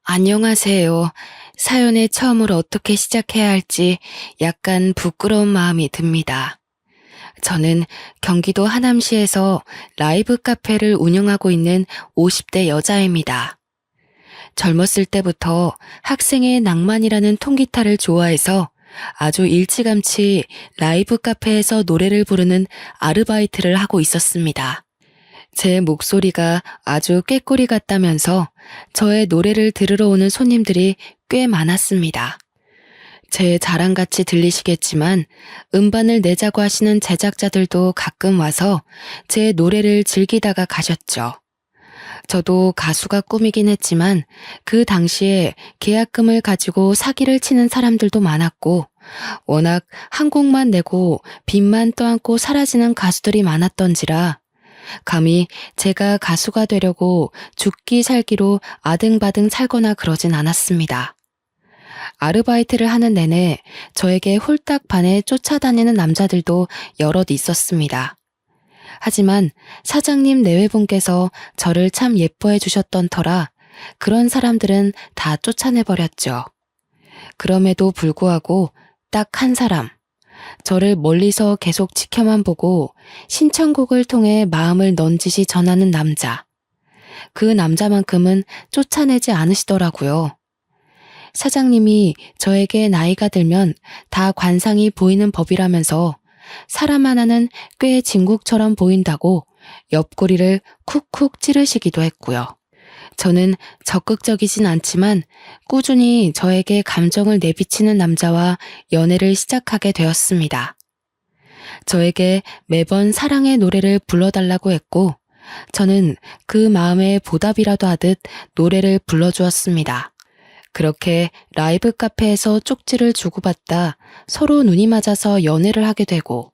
안녕하세요. 사연의 처음을 어떻게 시작해야 할지 약간 부끄러운 마음이 듭니다. 저는 경기도 하남시에서 라이브 카페를 운영하고 있는 50대 여자입니다. 젊었을 때부터 학생의 낭만이라는 통기타를 좋아해서 아주 일찌감치 라이브 카페에서 노래를 부르는 아르바이트를 하고 있었습니다. 제 목소리가 아주 꾀꼬리 같다면서 저의 노래를 들으러 오는 손님들이 꽤 많았습니다. 제 자랑같이 들리시겠지만 음반을 내자고 하시는 제작자들도 가끔 와서 제 노래를 즐기다가 가셨죠. 저도 가수가 꿈이긴 했지만 그 당시에 계약금을 가지고 사기를 치는 사람들도 많았고 워낙 한 곡만 내고 빚만 떠안고 사라지는 가수들이 많았던지라 감히 제가 가수가 되려고 죽기 살기로 아등바등 살거나 그러진 않았습니다. 아르바이트를 하는 내내 저에게 홀딱 반해 쫓아다니는 남자들도 여럿 있었습니다. 하지만 사장님 내외분께서 저를 참 예뻐해 주셨던 터라 그런 사람들은 다 쫓아내버렸죠. 그럼에도 불구하고 딱 한 사람, 저를 멀리서 계속 지켜만 보고 신청곡을 통해 마음을 넌지시 전하는 남자. 그 남자만큼은 쫓아내지 않으시더라고요. 사장님이 저에게 나이가 들면 다 관상이 보이는 법이라면서 사람 하나는 꽤 진국처럼 보인다고 옆구리를 쿡쿡 찌르시기도 했고요. 저는 적극적이진 않지만 꾸준히 저에게 감정을 내비치는 남자와 연애를 시작하게 되었습니다. 저에게 매번 사랑의 노래를 불러달라고 했고 저는 그 마음에 보답이라도 하듯 노래를 불러주었습니다. 그렇게 라이브 카페에서 쪽지를 주고받다 서로 눈이 맞아서 연애를 하게 되고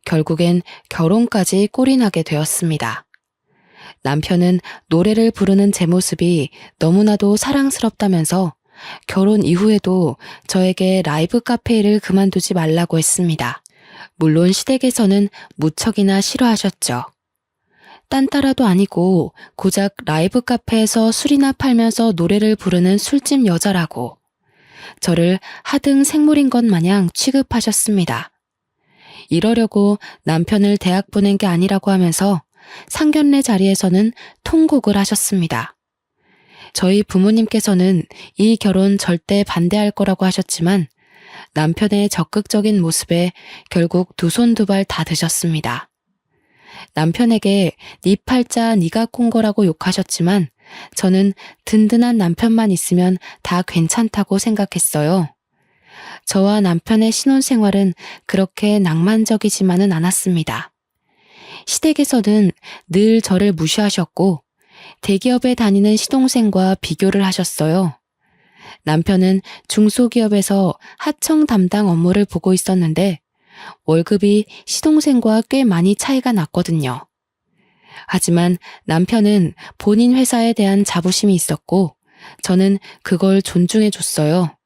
결국엔 결혼까지 꼴이 나게 되었습니다. 남편은 노래를 부르는 제 모습이 너무나도 사랑스럽다면서 결혼 이후에도 저에게 라이브 카페 일을 그만두지 말라고 했습니다. 물론 시댁에서는 무척이나 싫어하셨죠. 딴따라도 아니고 고작 라이브 카페에서 술이나 팔면서 노래를 부르는 술집 여자라고 저를 하등 생물인 것 마냥 취급하셨습니다. 이러려고 남편을 대학 보낸 게 아니라고 하면서 상견례 자리에서는 통곡을 하셨습니다. 저희 부모님께서는 이 결혼 절대 반대할 거라고 하셨지만 남편의 적극적인 모습에 결국 두 손 두 발 다 드셨습니다. 남편에게 네 팔자 네가 꼰 거라고 욕하셨지만 저는 든든한 남편만 있으면 다 괜찮다고 생각했어요. 저와 남편의 신혼생활은 그렇게 낭만적이지만은 않았습니다. 시댁에서는 늘 저를 무시하셨고 대기업에 다니는 시동생과 비교를 하셨어요. 남편은 중소기업에서 하청 담당 업무를 보고 있었는데 월급이 시동생과 꽤 많이 차이가 났거든요. 하지만 남편은 본인 회사에 대한 자부심이 있었고 저는 그걸 존중해 줬어요.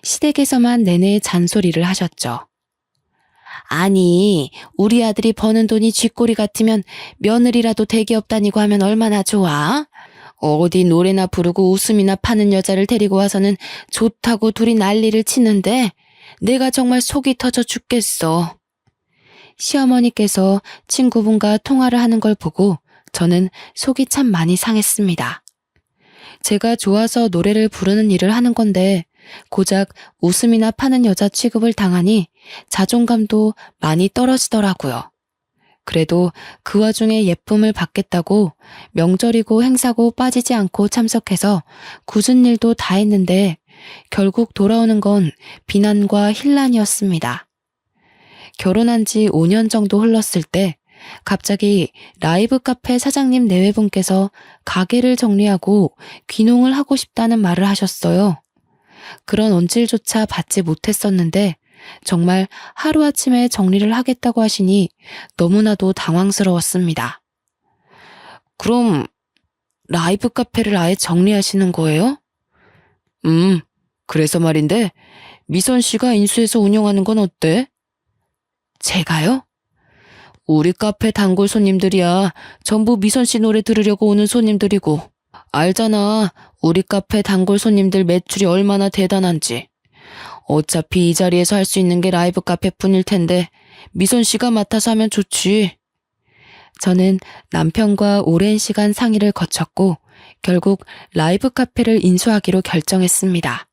시댁에서만 내내 잔소리를 하셨죠. 아니, 우리 아들이 버는 돈이 쥐꼬리 같으면 며느리라도 대기업 다니고 하면 얼마나 좋아? 어디 노래나 부르고 웃음이나 파는 여자를 데리고 와서는 좋다고 둘이 난리를 치는데 내가 정말 속이 터져 죽겠어. 시어머니께서 친구분과 통화를 하는 걸 보고 저는 속이 참 많이 상했습니다. 제가 좋아서 노래를 부르는 일을 하는 건데 고작 웃음이나 파는 여자 취급을 당하니 자존감도 많이 떨어지더라고요. 그래도 그 와중에 예쁨을 받겠다고 명절이고 행사고 빠지지 않고 참석해서 굳은 일도 다 했는데 결국 돌아오는 건 비난과 힐난이었습니다. 결혼한 지 5년 정도 흘렀을 때 갑자기 라이브 카페 사장님 내외분께서 가게를 정리하고 귀농을 하고 싶다는 말을 하셨어요. 그런 언질조차 받지 못했었는데 정말 하루아침에 정리를 하겠다고 하시니 너무나도 당황스러웠습니다. 그럼 라이브 카페를 아예 정리하시는 거예요? 그래서 말인데 미선 씨가 인수해서 운영하는 건 어때? 제가요? 우리 카페 단골 손님들이야 전부 미선 씨 노래 들으려고 오는 손님들이고 알잖아. 우리 카페 단골 손님들 매출이 얼마나 대단한지. 어차피 이 자리에서 할 수 있는 게 라이브 카페뿐일 텐데 미선 씨가 맡아서 하면 좋지. 저는 남편과 오랜 시간 상의를 거쳤고 결국 라이브 카페를 인수하기로 결정했습니다.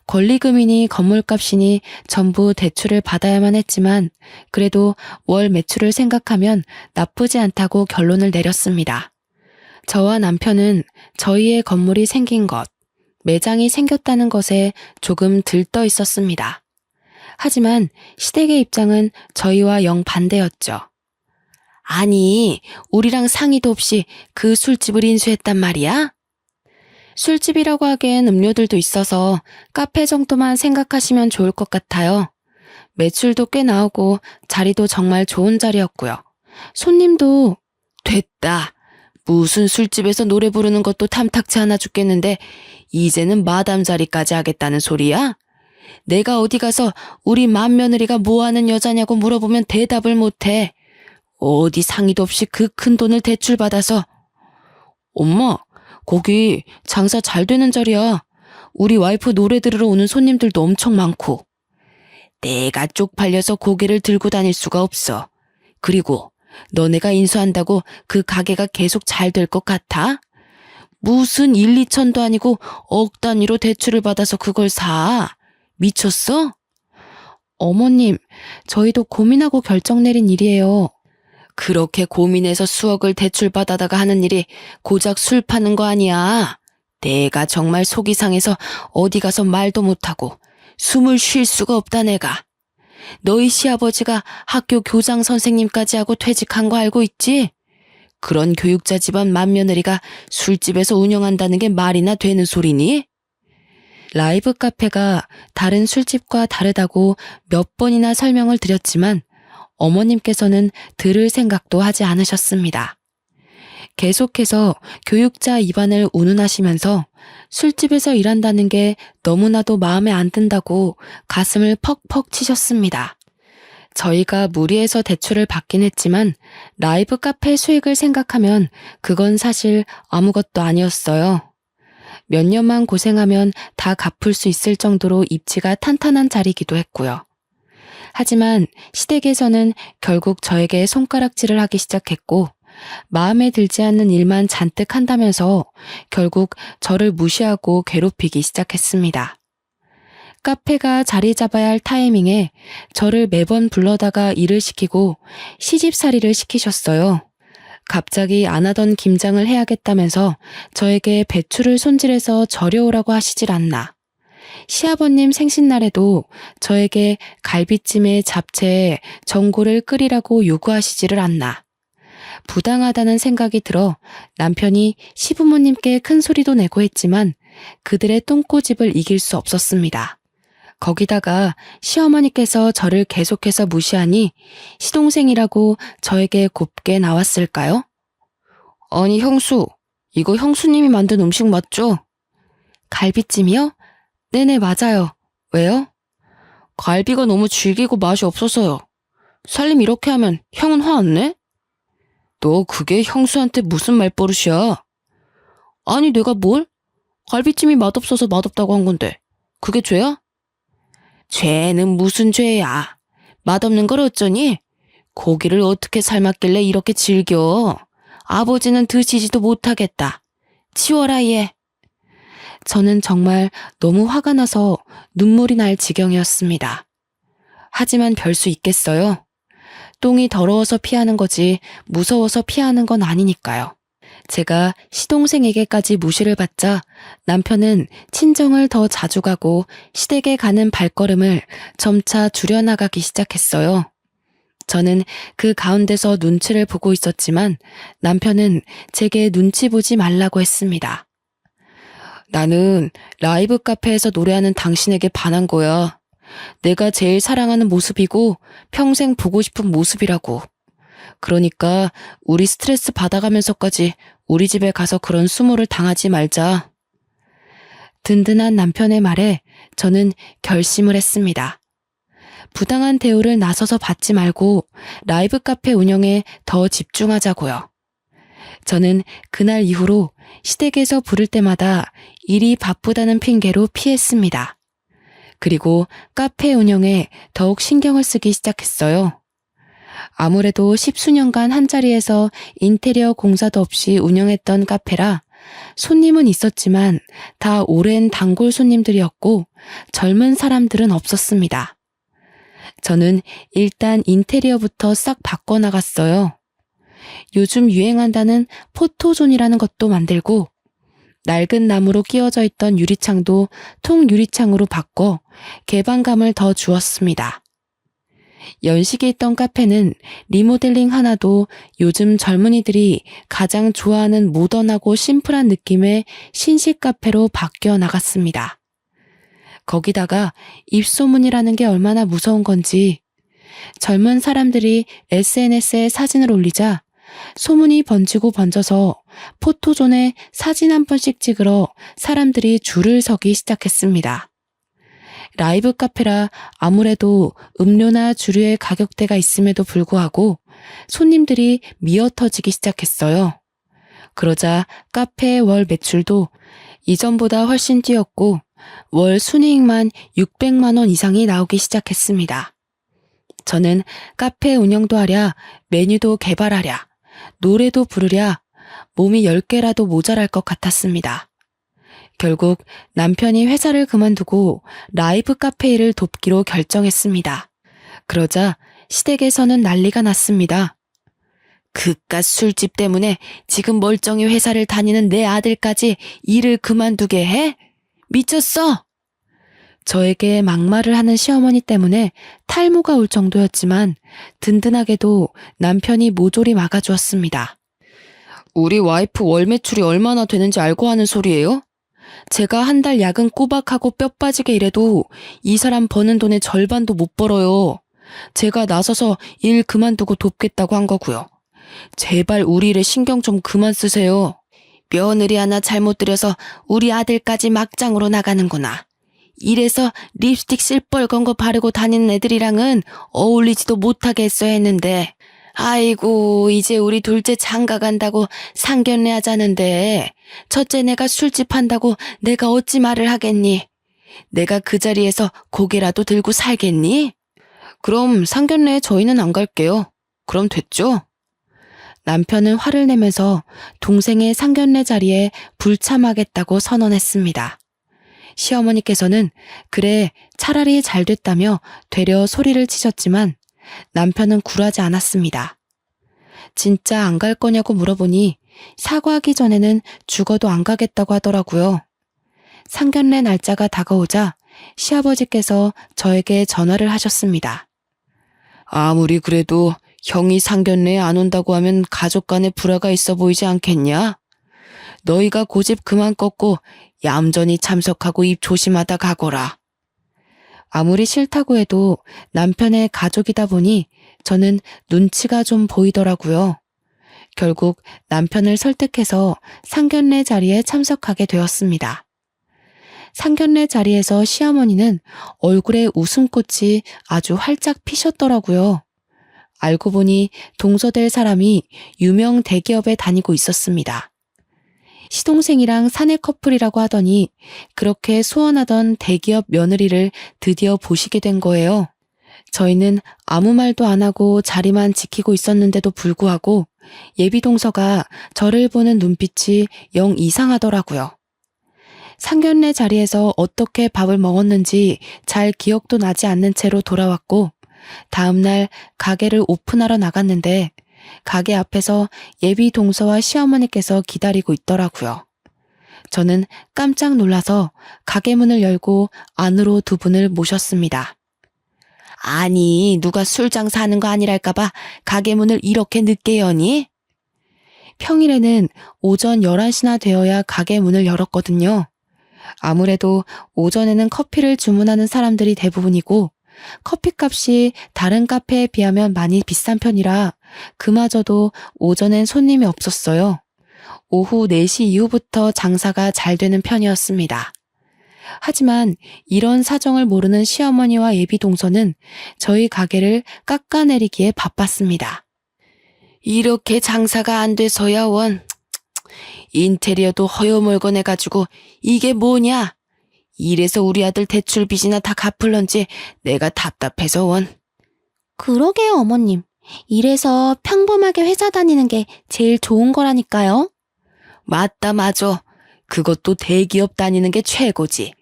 권리금이니 건물값이니 전부 대출을 받아야만 했지만 그래도 월 매출을 생각하면 나쁘지 않다고 결론을 내렸습니다. 저와 남편은 저희의 건물이 생긴 것, 매장이 생겼다는 것에 조금 들떠 있었습니다. 하지만 시댁의 입장은 저희와 영 반대였죠. 아니, 우리랑 상의도 없이 그 술집을 인수했단 말이야? 술집이라고 하기엔 음료들도 있어서 카페 정도만 생각하시면 좋을 것 같아요. 매출도 꽤 나오고 자리도 정말 좋은 자리였고요. 손님도 됐다. 무슨 술집에서 노래 부르는 것도 탐탁치 않아 죽겠는데 이제는 마담 자리까지 하겠다는 소리야? 내가 어디 가서 우리 맏며느리가 뭐하는 여자냐고 물어보면 대답을 못해. 어디 상의도 없이 그 큰 돈을 대출받아서. 엄마, 거기 장사 잘 되는 자리야. 우리 와이프 노래 들으러 오는 손님들도 엄청 많고. 내가 쪽팔려서 고개를 들고 다닐 수가 없어. 그리고 너네가 인수한다고 그 가게가 계속 잘 될 것 같아? 무슨 1, 2천도 아니고 억 단위로 대출을 받아서 그걸 사. 미쳤어? 어머님, 저희도 고민하고 결정 내린 일이에요. 그렇게 고민해서 수억을 대출받아다가 하는 일이 고작 술 파는 거 아니야. 내가 정말 속이 상해서 어디 가서 말도 못하고 숨을 쉴 수가 없다 내가. 너희 시아버지가 학교 교장 선생님까지 하고 퇴직한 거 알고 있지? 그런 교육자 집안 맏며느리가 술집에서 운영한다는 게 말이나 되는 소리니? 라이브 카페가 다른 술집과 다르다고 몇 번이나 설명을 드렸지만 어머님께서는 들을 생각도 하지 않으셨습니다. 계속해서 교육자 입안을 운운하시면서 술집에서 일한다는 게 너무나도 마음에 안 든다고 가슴을 퍽퍽 치셨습니다. 저희가 무리해서 대출을 받긴 했지만 라이브 카페 수익을 생각하면 그건 사실 아무것도 아니었어요. 몇 년만 고생하면 다 갚을 수 있을 정도로 입지가 탄탄한 자리이기도 했고요. 하지만 시댁에서는 결국 저에게 손가락질을 하기 시작했고 마음에 들지 않는 일만 잔뜩 한다면서 결국 저를 무시하고 괴롭히기 시작했습니다. 카페가 자리 잡아야 할 타이밍에 저를 매번 불러다가 일을 시키고 시집살이를 시키셨어요. 갑자기 안 하던 김장을 해야겠다면서 저에게 배추를 손질해서 절여오라고 하시질 않나. 시아버님 생신날에도 저에게 갈비찜에 잡채에 전골을 끓이라고 요구하시지를 않나. 부당하다는 생각이 들어 남편이 시부모님께 큰 소리도 내고 했지만 그들의 똥꼬집을 이길 수 없었습니다. 거기다가 시어머니께서 저를 계속해서 무시하니 시동생이라고 저에게 곱게 나왔을까요? 아니 형수, 이거 형수님이 만든 음식 맞죠? 갈비찜이요? 네네 맞아요. 왜요? 갈비가 너무 질기고 맛이 없어서요. 살림 이렇게 하면 형은 화 안 내? 너 그게 형수한테 무슨 말버릇이야? 아니 내가 뭘? 갈비찜이 맛없어서 맛없다고 한 건데 그게 죄야? 죄는 무슨 죄야. 맛없는 걸 어쩌니? 고기를 어떻게 삶았길래 이렇게 질겨? 아버지는 드시지도 못하겠다. 치워라 얘. 저는 정말 너무 화가 나서 눈물이 날 지경이었습니다. 하지만 별 수 있겠어요? 똥이 더러워서 피하는 거지 무서워서 피하는 건 아니니까요. 제가 시동생에게까지 무시를 받자 남편은 친정을 더 자주 가고 시댁에 가는 발걸음을 점차 줄여나가기 시작했어요. 저는 그 가운데서 눈치를 보고 있었지만 남편은 제게 눈치 보지 말라고 했습니다. 나는 라이브 카페에서 노래하는 당신에게 반한 거야. 내가 제일 사랑하는 모습이고 평생 보고 싶은 모습이라고. 그러니까 우리 스트레스 받아가면서까지 우리 집에 가서 그런 수모를 당하지 말자. 든든한 남편의 말에 저는 결심을 했습니다. 부당한 대우를 나서서 받지 말고 라이브 카페 운영에 더 집중하자고요. 저는 그날 이후로 시댁에서 부를 때마다 일이 바쁘다는 핑계로 피했습니다. 그리고 카페 운영에 더욱 신경을 쓰기 시작했어요. 아무래도 십수년간 한자리에서 인테리어 공사도 없이 운영했던 카페라 손님은 있었지만 다 오랜 단골 손님들이었고 젊은 사람들은 없었습니다. 저는 일단 인테리어부터 싹 바꿔나갔어요. 요즘 유행한다는 포토존이라는 것도 만들고 낡은 나무로 끼워져 있던 유리창도 통유리창으로 바꿔 개방감을 더 주었습니다. 연식이 있던 카페는 리모델링 하나도 요즘 젊은이들이 가장 좋아하는 모던하고 심플한 느낌의 신식 카페로 바뀌어 나갔습니다. 거기다가 입소문이라는 게 얼마나 무서운 건지 젊은 사람들이 SNS에 사진을 올리자 소문이 번지고 번져서 포토존에 사진 한 번씩 찍으러 사람들이 줄을 서기 시작했습니다. 라이브 카페라 아무래도 음료나 주류의 가격대가 있음에도 불구하고 손님들이 미어터지기 시작했어요. 그러자 카페의 월 매출도 이전보다 훨씬 뛰었고 월 순이익만 600만 원 이상이 나오기 시작했습니다. 저는 카페 운영도 하랴, 메뉴도 개발하랴, 노래도 부르랴 몸이 10개라도 모자랄 것 같았습니다. 결국 남편이 회사를 그만두고 라이브 카페 일을 돕기로 결정했습니다. 그러자 시댁에서는 난리가 났습니다. 그깟 술집 때문에 지금 멀쩡히 회사를 다니는 내 아들까지 일을 그만두게 해? 미쳤어! 저에게 막말을 하는 시어머니 때문에 탈모가 올 정도였지만 든든하게도 남편이 모조리 막아주었습니다. 우리 와이프 월 매출이 얼마나 되는지 알고 하는 소리예요? 제가 한 달 야근 꼬박하고 뼈 빠지게 일해도 이 사람 버는 돈의 절반도 못 벌어요. 제가 나서서 일 그만두고 돕겠다고 한 거고요. 제발 우리 일에 신경 좀 그만 쓰세요. 며느리 하나 잘못 들여서 우리 아들까지 막장으로 나가는구나. 이래서 립스틱 실뻘건 거 바르고 다니는 애들이랑은 어울리지도 못하게 했어야 했는데 아이고 이제 우리 둘째 장가 간다고 상견례 하자는데 첫째 내가 술집 한다고 내가 어찌 말을 하겠니? 내가 그 자리에서 고개라도 들고 살겠니? 그럼 상견례에 저희는 안 갈게요. 그럼 됐죠? 남편은 화를 내면서 동생의 상견례 자리에 불참하겠다고 선언했습니다. 시어머니께서는 그래 차라리 잘 됐다며 되려 소리를 치셨지만 남편은 굴하지 않았습니다. 진짜 안 갈 거냐고 물어보니 사과하기 전에는 죽어도 안 가겠다고 하더라고요. 상견례 날짜가 다가오자 시아버지께서 저에게 전화를 하셨습니다. 아무리 그래도 형이 상견례에 안 온다고 하면 가족 간에 불화가 있어 보이지 않겠냐? 너희가 고집 그만 꺾고 얌전히 참석하고 입 조심하다 가거라. 아무리 싫다고 해도 남편의 가족이다 보니 저는 눈치가 좀 보이더라고요. 결국 남편을 설득해서 상견례 자리에 참석하게 되었습니다. 상견례 자리에서 시어머니는 얼굴에 웃음꽃이 아주 활짝 피셨더라고요. 알고 보니 동서될 사람이 유명 대기업에 다니고 있었습니다. 시동생이랑 사내 커플이라고 하더니 그렇게 소원하던 대기업 며느리를 드디어 보시게 된 거예요. 저희는 아무 말도 안 하고 자리만 지키고 있었는데도 불구하고 예비 동서가 저를 보는 눈빛이 영 이상하더라고요. 상견례 자리에서 어떻게 밥을 먹었는지 잘 기억도 나지 않는 채로 돌아왔고 다음날 가게를 오픈하러 나갔는데 가게 앞에서 예비 동서와 시어머니께서 기다리고 있더라고요. 저는 깜짝 놀라서 가게 문을 열고 안으로 두 분을 모셨습니다. 아니, 누가 술 장사하는 거 아니랄까봐 가게 문을 이렇게 늦게 여니? 평일에는 오전 11시나 되어야 가게 문을 열었거든요. 아무래도 오전에는 커피를 주문하는 사람들이 대부분이고 커피값이 다른 카페에 비하면 많이 비싼 편이라 그마저도 오전엔 손님이 없었어요. 오후 4시 이후부터 장사가 잘 되는 편이었습니다. 하지만 이런 사정을 모르는 시어머니와 예비 동서는 저희 가게를 깎아내리기에 바빴습니다. 이렇게 장사가 안 돼서야 원 인테리어도 허여멀건해가지고 이게 뭐냐? 이래서 우리 아들 대출 빚이나 다 갚을런지 내가 답답해서 원. 그러게요, 어머님. 이래서 평범하게 회사 다니는 게 제일 좋은 거라니까요. 맞다, 맞아. 그것도 대기업 다니는 게 최고지.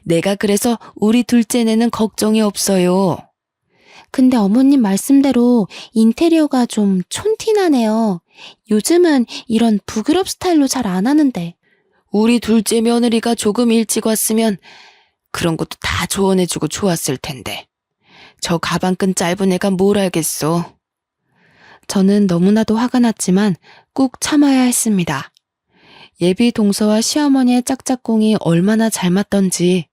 내가 그래서 우리 둘째네는 걱정이 없어요. 근데 어머님 말씀대로 인테리어가 좀 촌티나네요. 요즘은 이런 북유럽 스타일로 잘 안 하는데. 우리 둘째 며느리가 조금 일찍 왔으면 그런 것도 다 조언해주고 좋았을 텐데. 저 가방끈 짧은 애가 뭘 알겠어. 저는 너무나도 화가 났지만 꾹 참아야 했습니다. 예비 동서와 시어머니의 짝짝꿍이 얼마나 잘 맞던지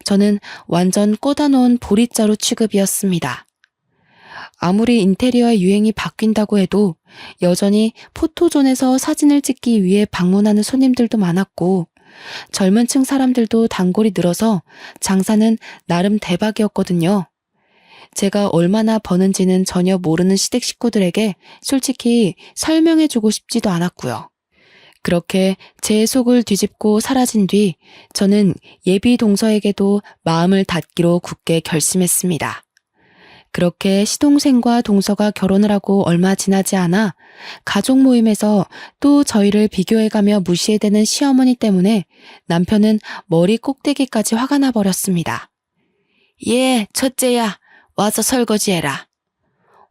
저는 완전 꽂아놓은 보리자루 취급이었습니다. 아무리 인테리어의 유행이 바뀐다고 해도 여전히 포토존에서 사진을 찍기 위해 방문하는 손님들도 많았고 젊은 층 사람들도 단골이 늘어서 장사는 나름 대박이었거든요. 제가 얼마나 버는지는 전혀 모르는 시댁 식구들에게 솔직히 설명해주고 싶지도 않았고요. 그렇게 제 속을 뒤집고 사라진 뒤 저는 예비 동서에게도 마음을 닫기로 굳게 결심했습니다. 그렇게 시동생과 동서가 결혼을 하고 얼마 지나지 않아 가족 모임에서 또 저희를 비교해가며 무시해대는 시어머니 때문에 남편은 머리 꼭대기까지 화가 나버렸습니다. 예, 첫째야, 와서 설거지해라.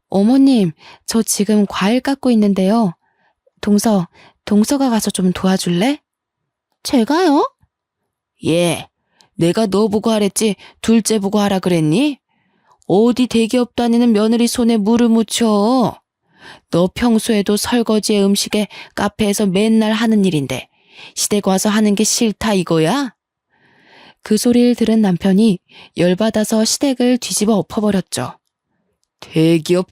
어머님, 저 지금 과일 깎고 있는데요. 동서가 가서 좀 도와줄래? 제가요? 예, 내가 너 보고 하랬지 둘째 보고 하라 그랬니? 어디 대기업 다니는 며느리 손에 물을 묻혀. 너 평소에도 설거지에 음식에 카페에서 맨날 하는 일인데 시댁 와서 하는 게 싫다 이거야? 그 소리를 들은 남편이 열받아서 시댁을 뒤집어 엎어버렸죠. 대기업.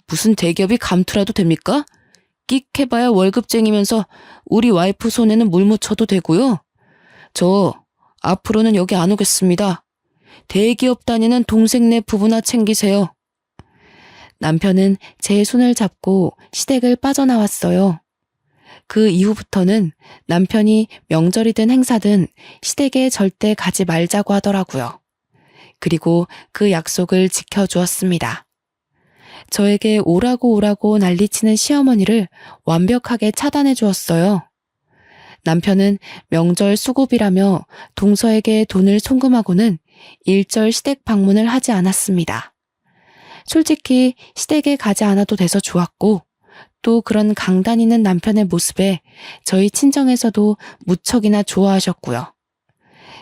무슨 대기업이 감투라도 됩니까? 끽 해봐야 월급쟁이면서 우리 와이프 손에는 물 묻혀도 되고요. 저 앞으로는 여기 안 오겠습니다. 대기업 다니는 동생네 부부나 챙기세요. 남편은 제 손을 잡고 시댁을 빠져나왔어요. 그 이후부터는 남편이 명절이든 행사든 시댁에 절대 가지 말자고 하더라고요. 그리고 그 약속을 지켜주었습니다. 저에게 오라고 난리치는 시어머니를 완벽하게 차단해 주었어요. 남편은 명절 수고비라며 동서에게 돈을 송금하고는 일절 시댁 방문을 하지 않았습니다. 솔직히 시댁에 가지 않아도 돼서 좋았고 또 그런 강단 있는 남편의 모습에 저희 친정에서도 무척이나 좋아하셨고요.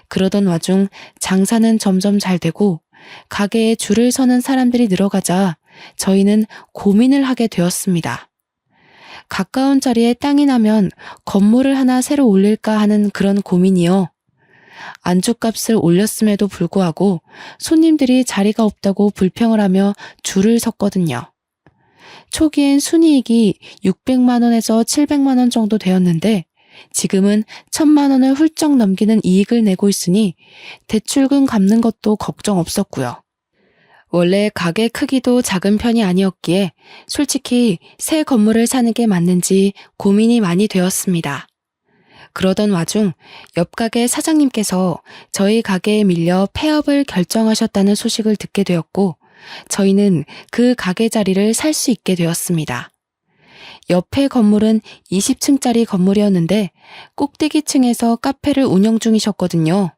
그러던 와중 장사는 점점 잘 되고 가게에 줄을 서는 사람들이 늘어가자 저희는 고민을 하게 되었습니다. 가까운 자리에 땅이 나면 건물을 하나 새로 올릴까 하는 그런 고민이요. 안주값을 올렸음에도 불구하고 손님들이 자리가 없다고 불평을 하며 줄을 섰거든요. 초기엔 순이익이 600만 원에서 700만 원 정도 되었는데 지금은 1000만 원을 훌쩍 넘기는 이익을 내고 있으니 대출금 갚는 것도 걱정 없었고요. 원래 가게 크기도 작은 편이 아니었기에 솔직히 새 건물을 사는 게 맞는지 고민이 많이 되었습니다. 그러던 와중 옆 가게 사장님께서 저희 가게에 밀려 폐업을 결정하셨다는 소식을 듣게 되었고 저희는 그 가게 자리를 살 수 있게 되었습니다. 옆에 건물은 20층짜리 건물이었는데 꼭대기층에서 카페를 운영 중이셨거든요.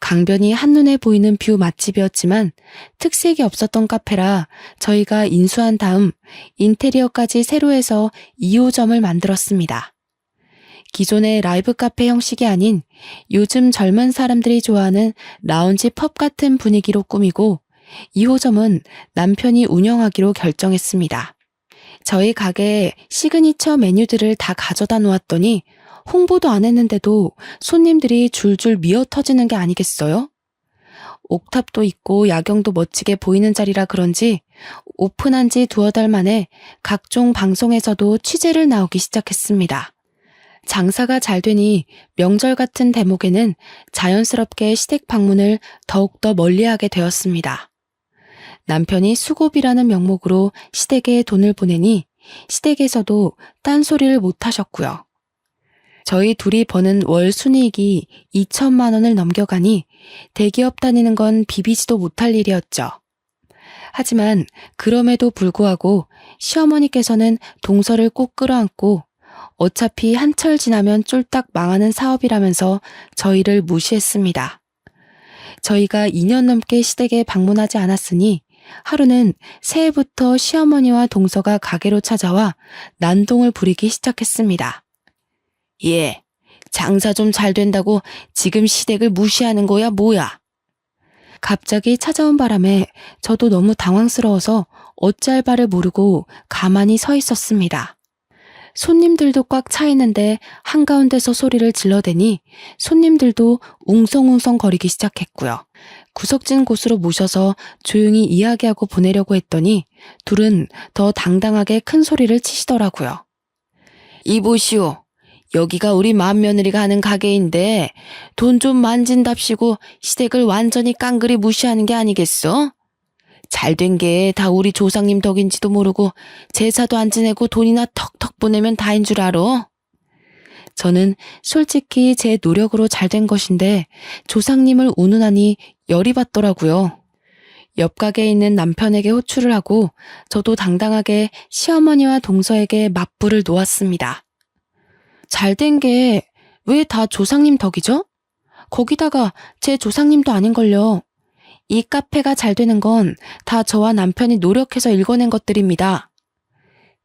강변이 한눈에 보이는 뷰 맛집이었지만 특색이 없었던 카페라 저희가 인수한 다음 인테리어까지 새로 해서 2호점을 만들었습니다. 기존의 라이브 카페 형식이 아닌 요즘 젊은 사람들이 좋아하는 라운지 펍 같은 분위기로 꾸미고 2호점은 남편이 운영하기로 결정했습니다. 저희 가게에 시그니처 메뉴들을 다 가져다 놓았더니 홍보도 안 했는데도 손님들이 줄줄 미어 터지는 게 아니겠어요? 옥탑도 있고 야경도 멋지게 보이는 자리라 그런지 오픈한 지 2-달 만에 각종 방송에서도 취재를 나오기 시작했습니다. 장사가 잘 되니 명절 같은 대목에는 자연스럽게 시댁 방문을 더욱더 멀리하게 되었습니다. 남편이 수고비라는 명목으로 시댁에 돈을 보내니 시댁에서도 딴소리를 못 하셨고요. 저희 둘이 버는 월 순이익이 2천만 원을 넘겨가니 대기업 다니는 건 비비지도 못할 일이었죠. 하지만 그럼에도 불구하고 시어머니께서는 동서를 꼭 끌어안고 어차피 한철 지나면 쫄딱 망하는 사업이라면서 저희를 무시했습니다. 저희가 2년 넘게 시댁에 방문하지 않았으니 하루는 새해부터 시어머니와 동서가 가게로 찾아와 난동을 부리기 시작했습니다. 예, 장사 좀 잘 된다고 지금 시댁을 무시하는 거야 뭐야? 갑자기 찾아온 바람에 저도 너무 당황스러워서 어찌할 바를 모르고 가만히 서 있었습니다. 손님들도 꽉 차 있는데 한가운데서 소리를 질러대니 손님들도 웅성웅성 거리기 시작했고요. 구석진 곳으로 모셔서 조용히 이야기하고 보내려고 했더니 둘은 더 당당하게 큰 소리를 치시더라고요. 이보시오. 여기가 우리 맏며느리가 하는 가게인데 돈 좀 만진답시고 시댁을 완전히 깡그리 무시하는 게 아니겠어? 잘된 게 다 우리 조상님 덕인지도 모르고 제사도 안 지내고 돈이나 턱턱 보내면 다인 줄 알아? 저는 솔직히 제 노력으로 잘된 것인데 조상님을 운운하니 열이 받더라고요. 옆 가게에 있는 남편에게 호출을 하고 저도 당당하게 시어머니와 동서에게 맞불을 놓았습니다. 잘된 게 왜 다 조상님 덕이죠? 거기다가 제 조상님도 아닌걸요. 이 카페가 잘 되는 건 다 저와 남편이 노력해서 일궈낸 것들입니다.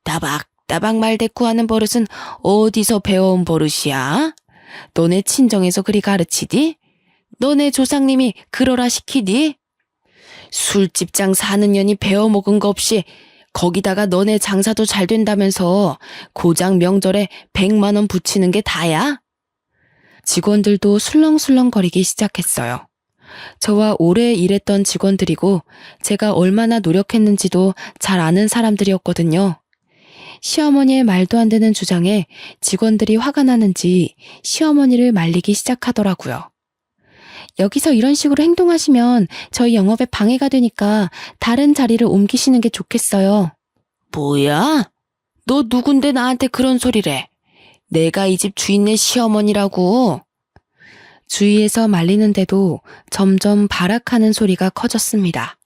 따박따박 말대꾸하는 버릇은 어디서 배워온 버릇이야? 너네 친정에서 그리 가르치디? 너네 조상님이 그러라 시키디? 술집 장사하는 년이 배워먹은 거 없이 거기다가 너네 장사도 잘 된다면서 고장 명절에 100만 원 붙이는 게 다야? 직원들도 술렁술렁거리기 시작했어요. 저와 오래 일했던 직원들이고 제가 얼마나 노력했는지도 잘 아는 사람들이었거든요. 시어머니의 말도 안 되는 주장에 직원들이 화가 나는지 시어머니를 말리기 시작하더라고요. 여기서 이런 식으로 행동하시면 저희 영업에 방해가 되니까 다른 자리를 옮기시는 게 좋겠어요. 뭐야? 너 누군데 나한테 그런 소리래? 내가 이 집 주인네 시어머니라고. 주위에서 말리는데도 점점 발악하는 소리가 커졌습니다.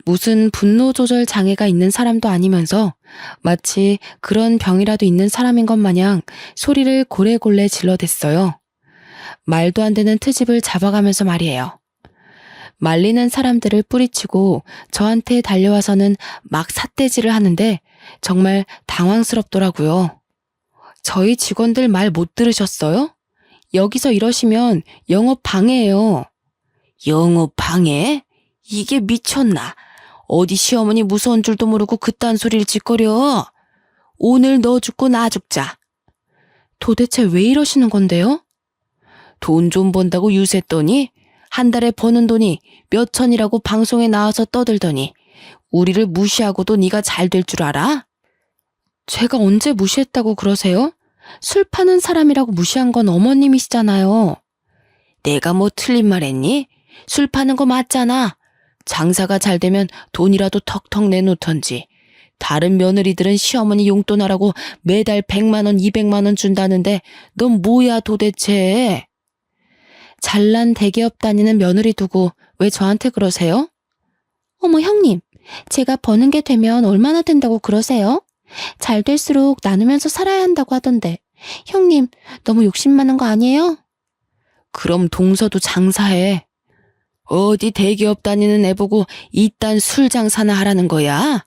무슨 분노 조절 장애가 있는 사람도 아니면서 마치 그런 병이라도 있는 사람인 것 마냥 소리를 고래골래 질러댔어요. 말도 안 되는 트집을 잡아가면서 말이에요. 말리는 사람들을 뿌리치고 저한테 달려와서는 막 삿대질을 하는데 정말 당황스럽더라고요. 저희 직원들 말 못 들으셨어요? 여기서 이러시면 영업 방해예요. 영업 방해? 이게 미쳤나? 어디 시어머니 무서운 줄도 모르고 그딴 소리를 짓거려. 오늘 너 죽고 나 죽자. 도대체 왜 이러시는 건데요? 돈 좀 번다고 유세했더니 한 달에 버는 돈이 몇 천이라고 방송에 나와서 떠들더니 우리를 무시하고도 네가 잘 될 줄 알아? 제가 언제 무시했다고 그러세요? 술 파는 사람이라고 무시한 건 어머님이시잖아요. 내가 뭐 틀린 말 했니? 술 파는 거 맞잖아. 장사가 잘 되면 돈이라도 턱턱 내놓던지. 다른 며느리들은 시어머니 용돈하라고 매달 100만 원, 200만 원 준다는데 넌 뭐야 도대체? 잘난 대기업 다니는 며느리 두고 왜 저한테 그러세요? 어머 형님, 제가 버는 게 되면 얼마나 된다고 그러세요? 잘 될수록 나누면서 살아야 한다고 하던데 형님 너무 욕심 많은 거 아니에요? 그럼 동서도 장사해. 어디 대기업 다니는 애 보고 이딴 술 장사나 하라는 거야?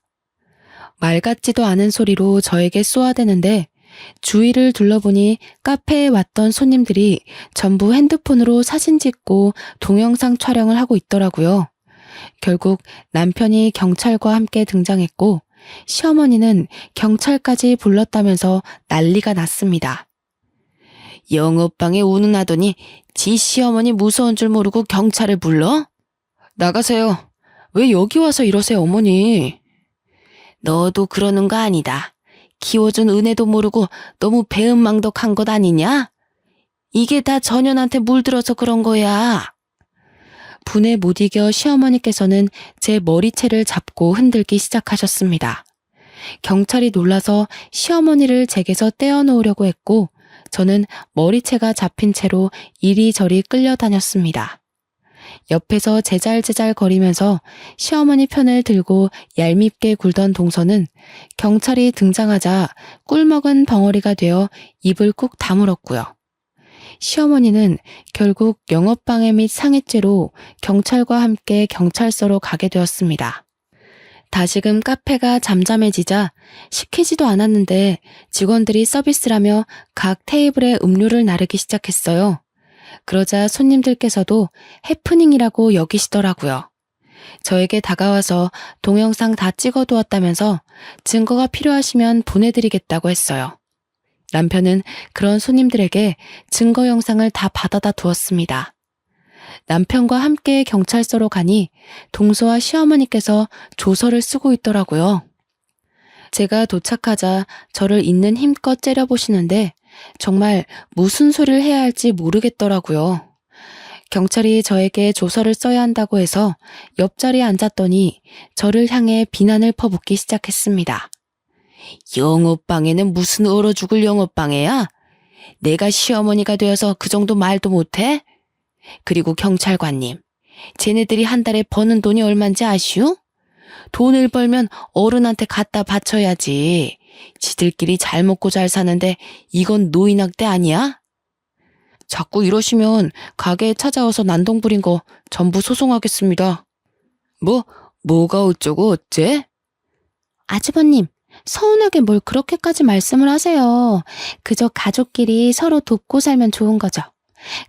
말 같지도 않은 소리로 저에게 쏘아대는데 주위를 둘러보니 카페에 왔던 손님들이 전부 핸드폰으로 사진 찍고 동영상 촬영을 하고 있더라고요. 결국 남편이 경찰과 함께 등장했고 시어머니는 경찰까지 불렀다면서 난리가 났습니다. 영업방에 운운하더니 지 시어머니 무서운 줄 모르고 경찰을 불러? 나가세요. 왜 여기 와서 이러세요 어머니? 너도 그러는 거 아니다. 키워준 은혜도 모르고 너무 배은망덕한 것 아니냐? 이게 다 전현한테 물들어서 그런 거야. 분에 못 이겨 시어머니께서는 제 머리채를 잡고 흔들기 시작하셨습니다. 경찰이 놀라서 시어머니를 제게서 떼어놓으려고 했고 저는 머리채가 잡힌 채로 이리저리 끌려다녔습니다. 옆에서 제잘제잘 거리면서 시어머니 편을 들고 얄밉게 굴던 동서는 경찰이 등장하자 꿀먹은 벙어리가 되어 입을 꾹 다물었고요. 시어머니는 결국 영업방해 및 상해죄로 경찰과 함께 경찰서로 가게 되었습니다. 다시금 카페가 잠잠해지자 시키지도 않았는데 직원들이 서비스라며 각 테이블에 음료를 나르기 시작했어요. 그러자 손님들께서도 해프닝이라고 여기시더라고요. 저에게 다가와서 동영상 다 찍어두었다면서 증거가 필요하시면 보내드리겠다고 했어요. 남편은 그런 손님들에게 증거 영상을 다 받아다 두었습니다. 남편과 함께 경찰서로 가니 동서와 시어머니께서 조서를 쓰고 있더라고요. 제가 도착하자 저를 있는 힘껏 째려보시는데 정말 무슨 소리를 해야 할지 모르겠더라고요. 경찰이 저에게 조서를 써야 한다고 해서 옆자리에 앉았더니 저를 향해 비난을 퍼붓기 시작했습니다. 영업방해는 무슨 얼어 죽을 영업방해야? 내가 시어머니가 되어서 그 정도 말도 못해? 그리고 경찰관님, 쟤네들이 한 달에 버는 돈이 얼만지 아시오? 돈을 벌면 어른한테 갖다 바쳐야지. 지들끼리 잘 먹고 잘 사는데 이건 노인학대 아니야? 자꾸 이러시면 가게에 찾아와서 난동 부린 거 전부 소송하겠습니다. 뭐가 어쩌고 어째? 아주버님, 서운하게 뭘 그렇게까지 말씀을 하세요. 그저 가족끼리 서로 돕고 살면 좋은 거죠.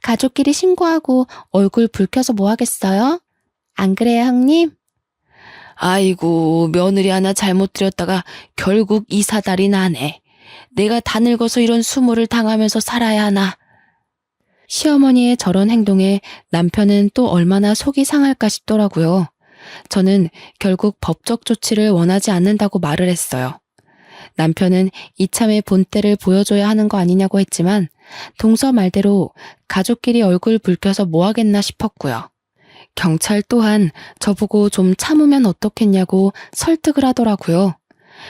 가족끼리 신고하고 얼굴 붉혀서 뭐 하겠어요? 안 그래요, 형님? 아이고, 며느리 하나 잘못 들였다가 결국 이사달이 나네. 내가 다 늙어서 이런 수모를 당하면서 살아야 하나. 시어머니의 저런 행동에 남편은 또 얼마나 속이 상할까 싶더라고요. 저는 결국 법적 조치를 원하지 않는다고 말을 했어요. 남편은 이참에 본때를 보여줘야 하는 거 아니냐고 했지만 동서 말대로 가족끼리 얼굴 붉혀서 뭐 하겠나 싶었고요. 경찰 또한 저보고 좀 참으면 어떻겠냐고 설득을 하더라고요.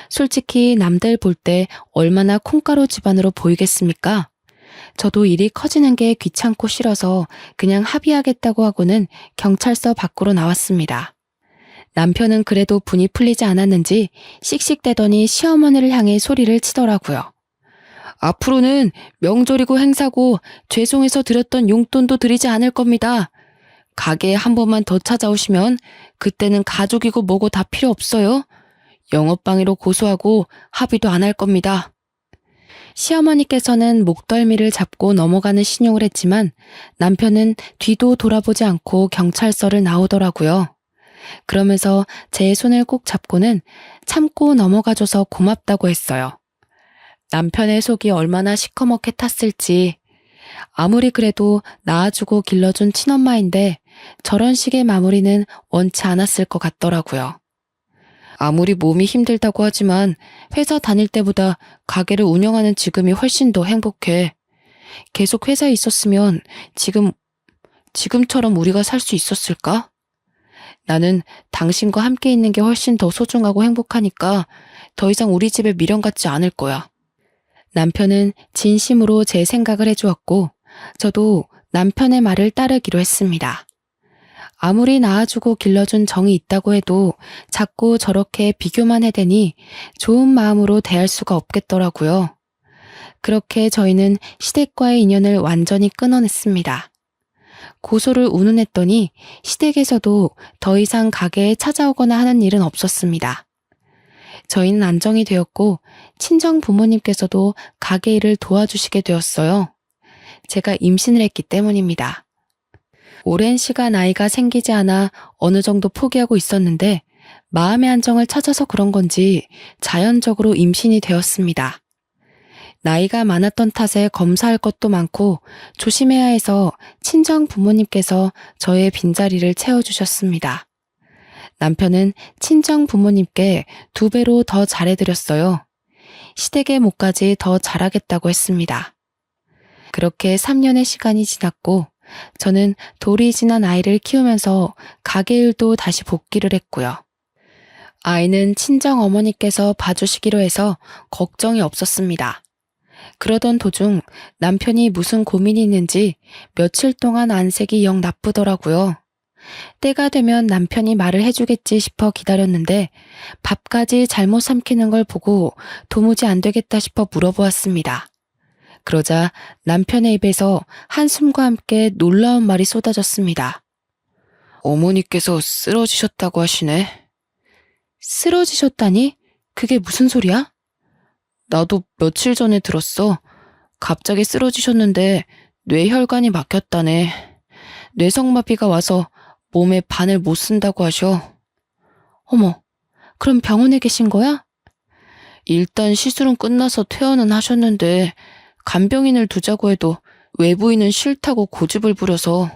솔직히 남들 볼 때 얼마나 콩가루 집안으로 보이겠습니까? 저도 일이 커지는 게 귀찮고 싫어서 그냥 합의하겠다고 하고는 경찰서 밖으로 나왔습니다. 남편은 그래도 분이 풀리지 않았는지 씩씩대더니 시어머니를 향해 소리를 치더라고요. 앞으로는 명절이고 행사고 죄송해서 드렸던 용돈도 드리지 않을 겁니다. 가게에 한 번만 더 찾아오시면 그때는 가족이고 뭐고 다 필요 없어요. 영업방해로 고소하고 합의도 안 할 겁니다. 시어머니께서는 목덜미를 잡고 넘어가는 신용을 했지만 남편은 뒤도 돌아보지 않고 경찰서를 나오더라고요. 그러면서 제 손을 꼭 잡고는 참고 넘어가줘서 고맙다고 했어요. 남편의 속이 얼마나 시커멓게 탔을지. 아무리 그래도 낳아주고 길러준 친엄마인데 저런 식의 마무리는 원치 않았을 것 같더라고요. 아무리 몸이 힘들다고 하지만 회사 다닐 때보다 가게를 운영하는 지금이 훨씬 더 행복해. 계속 회사에 있었으면 지금처럼 우리가 살 수 있었을까? 나는 당신과 함께 있는 게 훨씬 더 소중하고 행복하니까 더 이상 우리 집에 미련 갖지 않을 거야. 남편은 진심으로 제 생각을 해주었고 저도 남편의 말을 따르기로 했습니다. 아무리 낳아주고 길러준 정이 있다고 해도 자꾸 저렇게 비교만 해대니 좋은 마음으로 대할 수가 없겠더라고요. 그렇게 저희는 시댁과의 인연을 완전히 끊어냈습니다. 고소를 운운했더니 시댁에서도 더 이상 가게에 찾아오거나 하는 일은 없었습니다. 저희는 안정이 되었고 친정 부모님께서도 가게 일을 도와주시게 되었어요. 제가 임신을 했기 때문입니다. 오랜 시간 아이가 생기지 않아 어느 정도 포기하고 있었는데 마음의 안정을 찾아서 그런 건지 자연적으로 임신이 되었습니다. 나이가 많았던 탓에 검사할 것도 많고 조심해야 해서 친정 부모님께서 저의 빈자리를 채워주셨습니다. 남편은 친정 부모님께 2배로 더 잘해드렸어요. 시댁의 몫까지 더 잘하겠다고 했습니다. 그렇게 3년의 시간이 지났고 저는 돌이 지난 아이를 키우면서 가게 일도 다시 복귀를 했고요. 아이는 친정 어머니께서 봐주시기로 해서 걱정이 없었습니다. 그러던 도중 남편이 무슨 고민이 있는지 며칠 동안 안색이 영 나쁘더라고요. 때가 되면 남편이 말을 해주겠지 싶어 기다렸는데 밥까지 잘못 삼키는 걸 보고 도무지 안 되겠다 싶어 물어보았습니다. 그러자 남편의 입에서 한숨과 함께 놀라운 말이 쏟아졌습니다. 어머니께서 쓰러지셨다고 하시네. 쓰러지셨다니? 그게 무슨 소리야? 나도 며칠 전에 들었어. 갑자기 쓰러지셨는데 뇌혈관이 막혔다네. 뇌성마비가 와서 몸에 반을 못 쓴다고 하셔. 어머, 그럼 병원에 계신 거야? 일단 시술은 끝나서 퇴원은 하셨는데 간병인을 두자고 해도 외부인은 싫다고 고집을 부려서.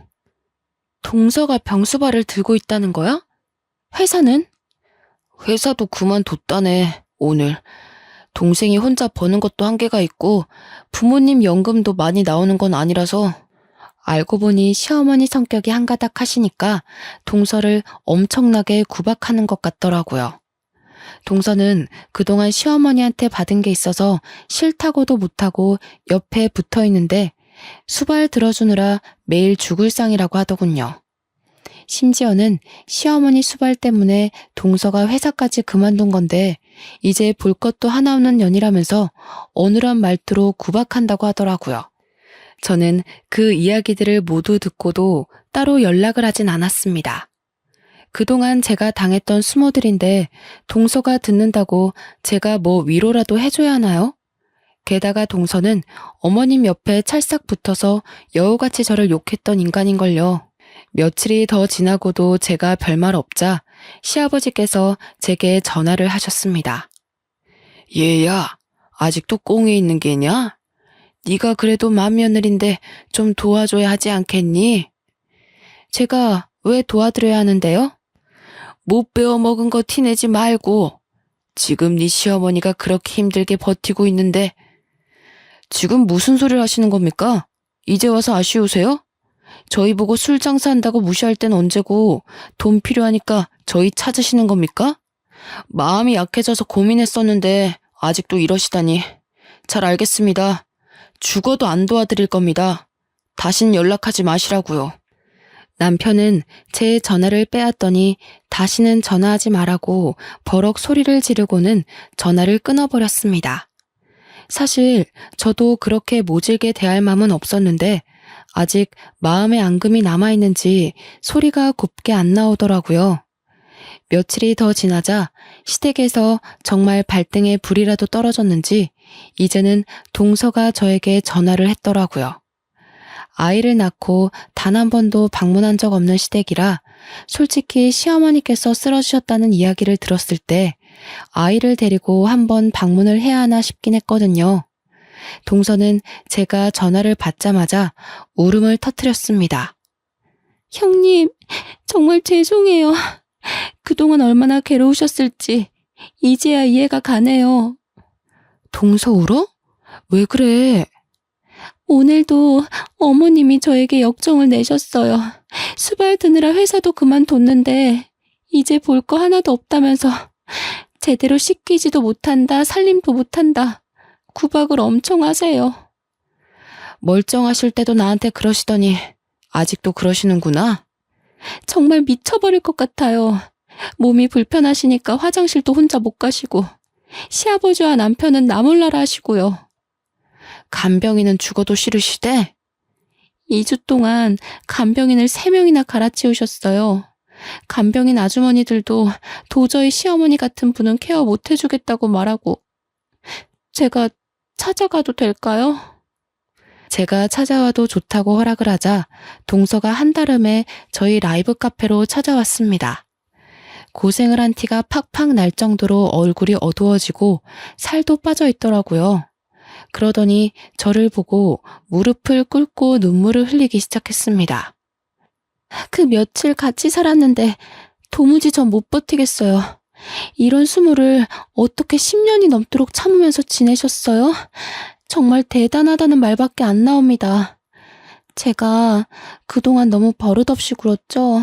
동서가 병수발을 들고 있다는 거야? 회사는? 회사도 그만뒀다네, 오늘. 동생이 혼자 버는 것도 한계가 있고 부모님 연금도 많이 나오는 건 아니라서. 알고 보니 시어머니 성격이 한가닥 하시니까 동서를 엄청나게 구박하는 것 같더라고요. 동서는 그동안 시어머니한테 받은 게 있어서 싫다고도 못하고 옆에 붙어 있는데 수발 들어주느라 매일 죽을 상이라고 하더군요. 심지어는 시어머니 수발 때문에 동서가 회사까지 그만둔 건데 이제 볼 것도 하나 없는 년이라면서 어눌한 말투로 구박한다고 하더라고요. 저는 그 이야기들을 모두 듣고도 따로 연락을 하진 않았습니다. 그동안 제가 당했던 수모들인데 동서가 듣는다고 제가 뭐 위로라도 해줘야 하나요? 게다가 동서는 어머님 옆에 찰싹 붙어서 여우같이 저를 욕했던 인간인걸요. 며칠이 더 지나고도 제가 별말 없자 시아버지께서 제게 전화를 하셨습니다. 얘야, 아직도 꽁에 있는 게냐? 네가 그래도 맏며느린데 좀 도와줘야 하지 않겠니? 제가 왜 도와드려야 하는데요? 못 배워먹은 거 티내지 말고. 지금 네 시어머니가 그렇게 힘들게 버티고 있는데. 지금 무슨 소리를 하시는 겁니까? 이제 와서 아쉬우세요? 저희 보고 술 장사한다고 무시할 땐 언제고 돈 필요하니까 저희 찾으시는 겁니까? 마음이 약해져서 고민했었는데 아직도 이러시다니. 잘 알겠습니다. 죽어도 안 도와드릴 겁니다. 다신 연락하지 마시라고요. 남편은 제 전화를 빼앗더니 다시는 전화하지 말라고 버럭 소리를 지르고는 전화를 끊어버렸습니다. 사실 저도 그렇게 모질게 대할 마음은 없었는데 아직 마음의 앙금이 남아있는지 소리가 곱게 안 나오더라고요. 며칠이 더 지나자 시댁에서 정말 발등에 불이라도 떨어졌는지 이제는 동서가 저에게 전화를 했더라고요. 아이를 낳고 단 한 번도 방문한 적 없는 시댁이라 솔직히 시어머니께서 쓰러지셨다는 이야기를 들었을 때 아이를 데리고 한번 방문을 해야 하나 싶긴 했거든요. 동서는 제가 전화를 받자마자 울음을 터뜨렸습니다. 형님, 정말 죄송해요. 그동안 얼마나 괴로우셨을지 이제야 이해가 가네요. 동서 울어? 왜 그래? 오늘도 어머님이 저에게 역정을 내셨어요. 수발 드느라 회사도 그만뒀는데 이제 볼 거 하나도 없다면서 제대로 씻기지도 못한다, 살림도 못한다. 구박을 엄청 하세요. 멀쩡하실 때도 나한테 그러시더니 아직도 그러시는구나. 정말 미쳐버릴 것 같아요. 몸이 불편하시니까 화장실도 혼자 못 가시고 시아버지와 남편은 나 몰라라 하시고요. 간병인은 죽어도 싫으시대? 2주 동안 간병인을 3명이나 갈아치우셨어요. 간병인 아주머니들도 도저히 시어머니 같은 분은 케어 못 해주겠다고 말하고. 제가 찾아가도 될까요? 제가 찾아와도 좋다고 허락을 하자 동서가 한달음에 저희 라이브 카페로 찾아왔습니다. 고생을 한 티가 팍팍 날 정도로 얼굴이 어두워지고 살도 빠져 있더라고요. 그러더니 저를 보고 무릎을 꿇고 눈물을 흘리기 시작했습니다. 그 며칠 같이 살았는데 도무지 전 못 버티겠어요. 이런 수모를 어떻게 10년이 넘도록 참으면서 지내셨어요? 정말 대단하다는 말밖에 안 나옵니다. 제가 그동안 너무 버릇없이 굴었죠.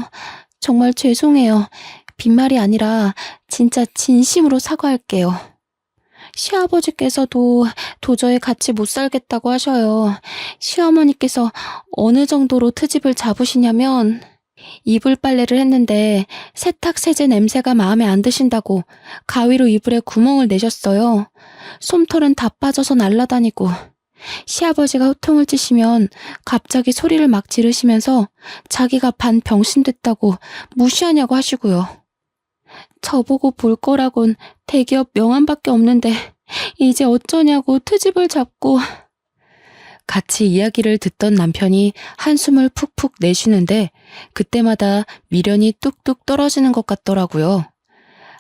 정말 죄송해요. 빈말이 아니라 진짜 진심으로 사과할게요. 시아버지께서도 도저히 같이 못 살겠다고 하셔요. 시어머니께서 어느 정도로 트집을 잡으시냐면 이불 빨래를 했는데 세탁 세제 냄새가 마음에 안 드신다고 가위로 이불에 구멍을 내셨어요. 솜털은 다 빠져서 날아다니고 시아버지가 호통을 치시면 갑자기 소리를 막 지르시면서 자기가 반 병신 됐다고 무시하냐고 하시고요. 저보고 볼 거라곤 대기업 명함밖에 없는데 이제 어쩌냐고 트집을 잡고. 같이 이야기를 듣던 남편이 한숨을 푹푹 내쉬는데 그때마다 미련이 뚝뚝 떨어지는 것 같더라고요.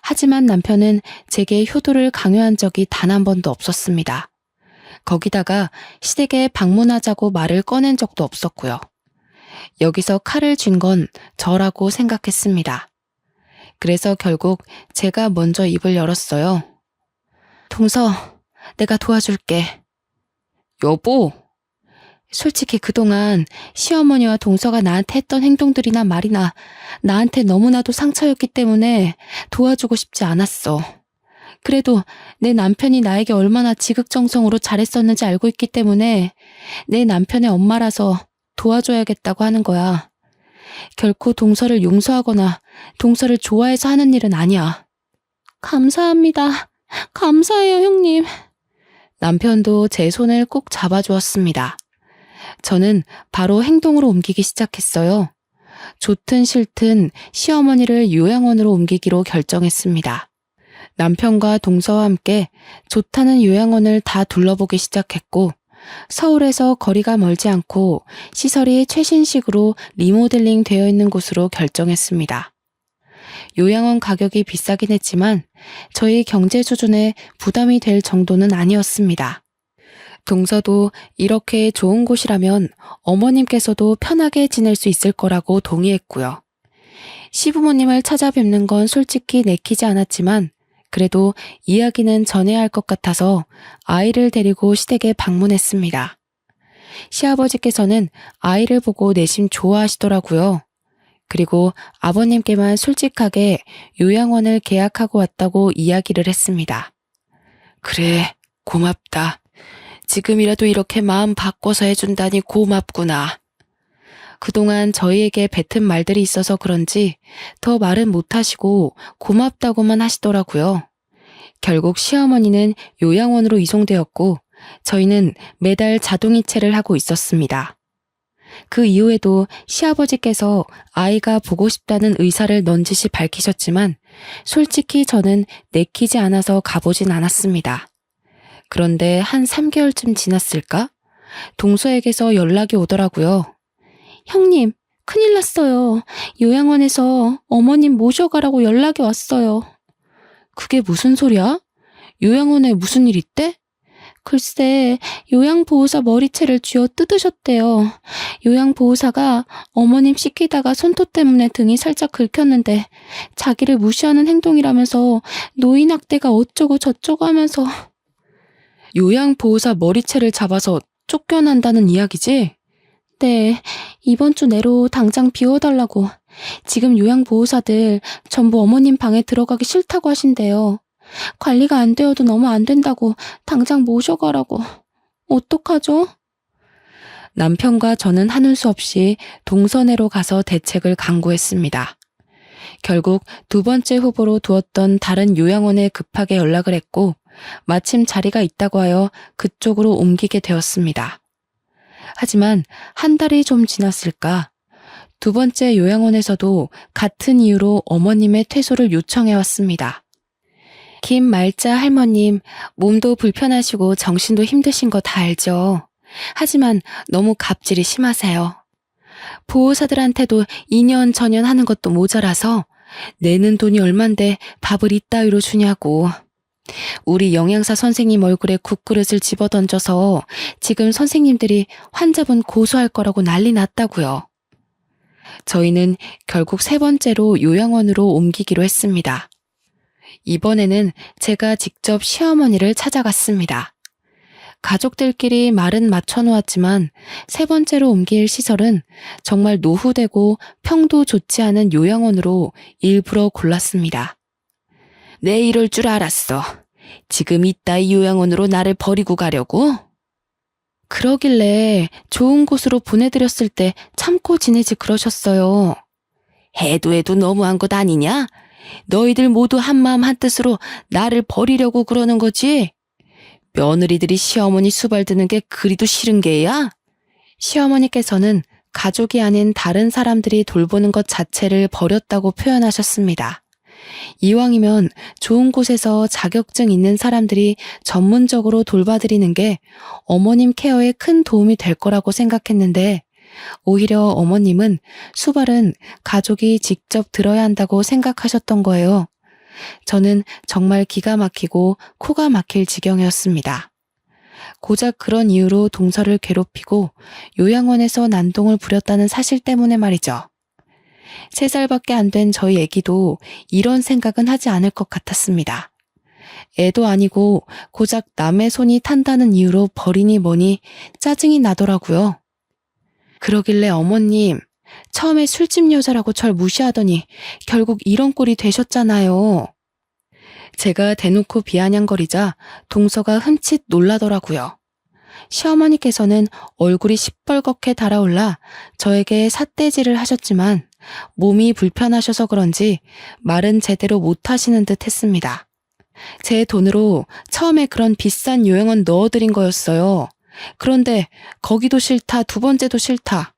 하지만 남편은 제게 효도를 강요한 적이 단 한 번도 없었습니다. 거기다가 시댁에 방문하자고 말을 꺼낸 적도 없었고요. 여기서 칼을 쥔 건 저라고 생각했습니다. 그래서 결국 제가 먼저 입을 열었어요. 동서, 내가 도와줄게. 여보! 솔직히 그동안 시어머니와 동서가 나한테 했던 행동들이나 말이나 나한테 너무나도 상처였기 때문에 도와주고 싶지 않았어. 그래도 내 남편이 나에게 얼마나 지극정성으로 잘했었는지 알고 있기 때문에 내 남편의 엄마라서 도와줘야겠다고 하는 거야. 결코 동서를 용서하거나 동서를 좋아해서 하는 일은 아니야. 감사합니다. 감사해요, 형님. 남편도 제 손을 꼭 잡아주었습니다. 저는 바로 행동으로 옮기기 시작했어요. 좋든 싫든 시어머니를 요양원으로 옮기기로 결정했습니다. 남편과 동서와 함께 좋다는 요양원을 다 둘러보기 시작했고 서울에서 거리가 멀지 않고 시설이 최신식으로 리모델링 되어 있는 곳으로 결정했습니다. 요양원 가격이 비싸긴 했지만 저희 경제 수준에 부담이 될 정도는 아니었습니다. 동서도 이렇게 좋은 곳이라면 어머님께서도 편하게 지낼 수 있을 거라고 동의했고요. 시부모님을 찾아뵙는 건 솔직히 내키지 않았지만 그래도 이야기는 전해야 할 것 같아서 아이를 데리고 시댁에 방문했습니다. 시아버지께서는 아이를 보고 내심 좋아하시더라고요. 그리고 아버님께만 솔직하게 요양원을 계약하고 왔다고 이야기를 했습니다. 그래, 고맙다. 지금이라도 이렇게 마음 바꿔서 해준다니 고맙구나. 그동안 저희에게 뱉은 말들이 있어서 그런지 더 말은 못하시고 고맙다고만 하시더라고요. 결국 시어머니는 요양원으로 이송되었고 저희는 매달 자동이체를 하고 있었습니다. 그 이후에도 시아버지께서 아이가 보고 싶다는 의사를 넌지시 밝히셨지만 솔직히 저는 내키지 않아서 가보진 않았습니다. 그런데 한 3개월쯤 지났을까? 동서에게서 연락이 오더라고요. 형님, 큰일 났어요. 요양원에서 어머님 모셔가라고 연락이 왔어요. 그게 무슨 소리야? 요양원에 무슨 일 있대? 글쎄, 요양보호사 머리채를 쥐어 뜯으셨대요. 요양보호사가 어머님 씻기다가 손톱 때문에 등이 살짝 긁혔는데 자기를 무시하는 행동이라면서 노인학대가 어쩌고 저쩌고 하면서. 요양보호사 머리채를 잡아서 쫓겨난다는 이야기지? 네, 이번 주 내로 당장 비워달라고. 지금 요양보호사들 전부 어머님 방에 들어가기 싫다고 하신대요. 관리가 안 되어도 너무 안 된다고 당장 모셔가라고. 어떡하죠? 남편과 저는 하는 수 없이 동선회로 가서 대책을 강구했습니다. 결국 두 번째 후보로 두었던 다른 요양원에 급하게 연락을 했고 마침 자리가 있다고 하여 그쪽으로 옮기게 되었습니다. 하지만 한 달이 좀 지났을까? 두 번째 요양원에서도 같은 이유로 어머님의 퇴소를 요청해왔습니다. 김말자 할머님, 몸도 불편하시고 정신도 힘드신 거 다 알죠. 하지만 너무 갑질이 심하세요. 보호사들한테도 2년 전년 하는 것도 모자라서 내는 돈이 얼만데 밥을 이따위로 주냐고. 우리 영양사 선생님 얼굴에 국그릇을 집어던져서 지금 선생님들이 환자분 고소할 거라고 난리 났다고요. 저희는 결국 세 번째로 요양원으로 옮기기로 했습니다. 이번에는 제가 직접 시어머니를 찾아갔습니다. 가족들끼리 말은 맞춰놓았지만 세 번째로 옮길 시설은 정말 노후되고 평도 좋지 않은 요양원으로 일부러 골랐습니다. 내 이럴 줄 알았어. 지금 이따 요양원으로 나를 버리고 가려고? 그러길래 좋은 곳으로 보내드렸을 때 참고 지내지 그러셨어요. 해도 너무한 것 아니냐? 너희들 모두 한마음 한뜻으로 나를 버리려고 그러는 거지? 며느리들이 시어머니 수발 드는 게 그리도 싫은 게야? 시어머니께서는 가족이 아닌 다른 사람들이 돌보는 것 자체를 버렸다고 표현하셨습니다. 이왕이면 좋은 곳에서 자격증 있는 사람들이 전문적으로 돌봐드리는 게 어머님 케어에 큰 도움이 될 거라고 생각했는데 오히려 어머님은 수발은 가족이 직접 들어야 한다고 생각하셨던 거예요. 저는 정말 기가 막히고 코가 막힐 지경이었습니다. 고작 그런 이유로 동서를 괴롭히고 요양원에서 난동을 부렸다는 사실 때문에 말이죠. 3살밖에 안 된 저희 애기도 이런 생각은 하지 않을 것 같았습니다. 애도 아니고 고작 남의 손이 탄다는 이유로 버리니 뭐니 짜증이 나더라고요. 그러길래 어머님, 처음에 술집 여자라고 절 무시하더니 결국 이런 꼴이 되셨잖아요. 제가 대놓고 비아냥거리자 동서가 흠칫 놀라더라고요. 시어머니께서는 얼굴이 시뻘겋게 달아올라 저에게 삿대질을 하셨지만 몸이 불편하셔서 그런지 말은 제대로 못하시는 듯 했습니다. 제 돈으로 처음에 그런 비싼 요양원 넣어드린 거였어요. 그런데 거기도 싫다, 2번째도 싫다.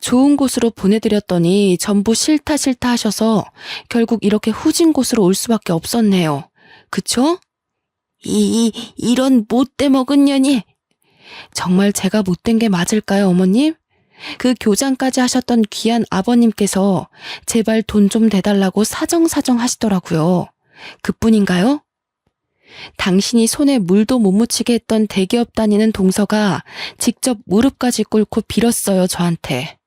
좋은 곳으로 보내드렸더니 전부 싫다 하셔서 결국 이렇게 후진 곳으로 올 수밖에 없었네요. 그쵸? 이런 못돼 먹은 년이. 정말 제가 못된 게 맞을까요, 어머님? 그 교장까지 하셨던 귀한 아버님께서 제발 돈 좀 대달라고 사정사정 하시더라고요. 그뿐인가요? 당신이 손에 물도 못 묻히게 했던 대기업 다니는 동서가 직접 무릎까지 꿇고 빌었어요, 저한테.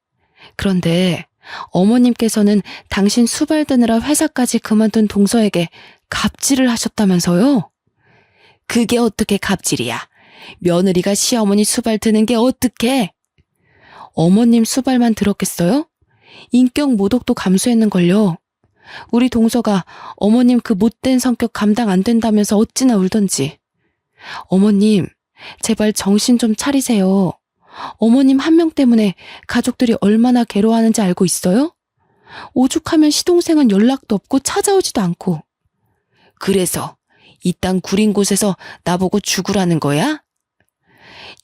그런데 어머님께서는 당신 수발 드느라 회사까지 그만둔 동서에게 갑질을 하셨다면서요? 그게 어떻게 갑질이야? 며느리가 시어머니 수발 드는 게 어떻게? 어머님 수발만 들었겠어요? 인격 모독도 감수했는걸요. 우리 동서가 어머님 그 못된 성격 감당 안 된다면서 어찌나 울던지. 어머님, 제발 정신 좀 차리세요. 어머님 한 명 때문에 가족들이 얼마나 괴로워하는지 알고 있어요? 오죽하면 시동생은 연락도 없고 찾아오지도 않고. 그래서 이 땅 구린 곳에서 나보고 죽으라는 거야?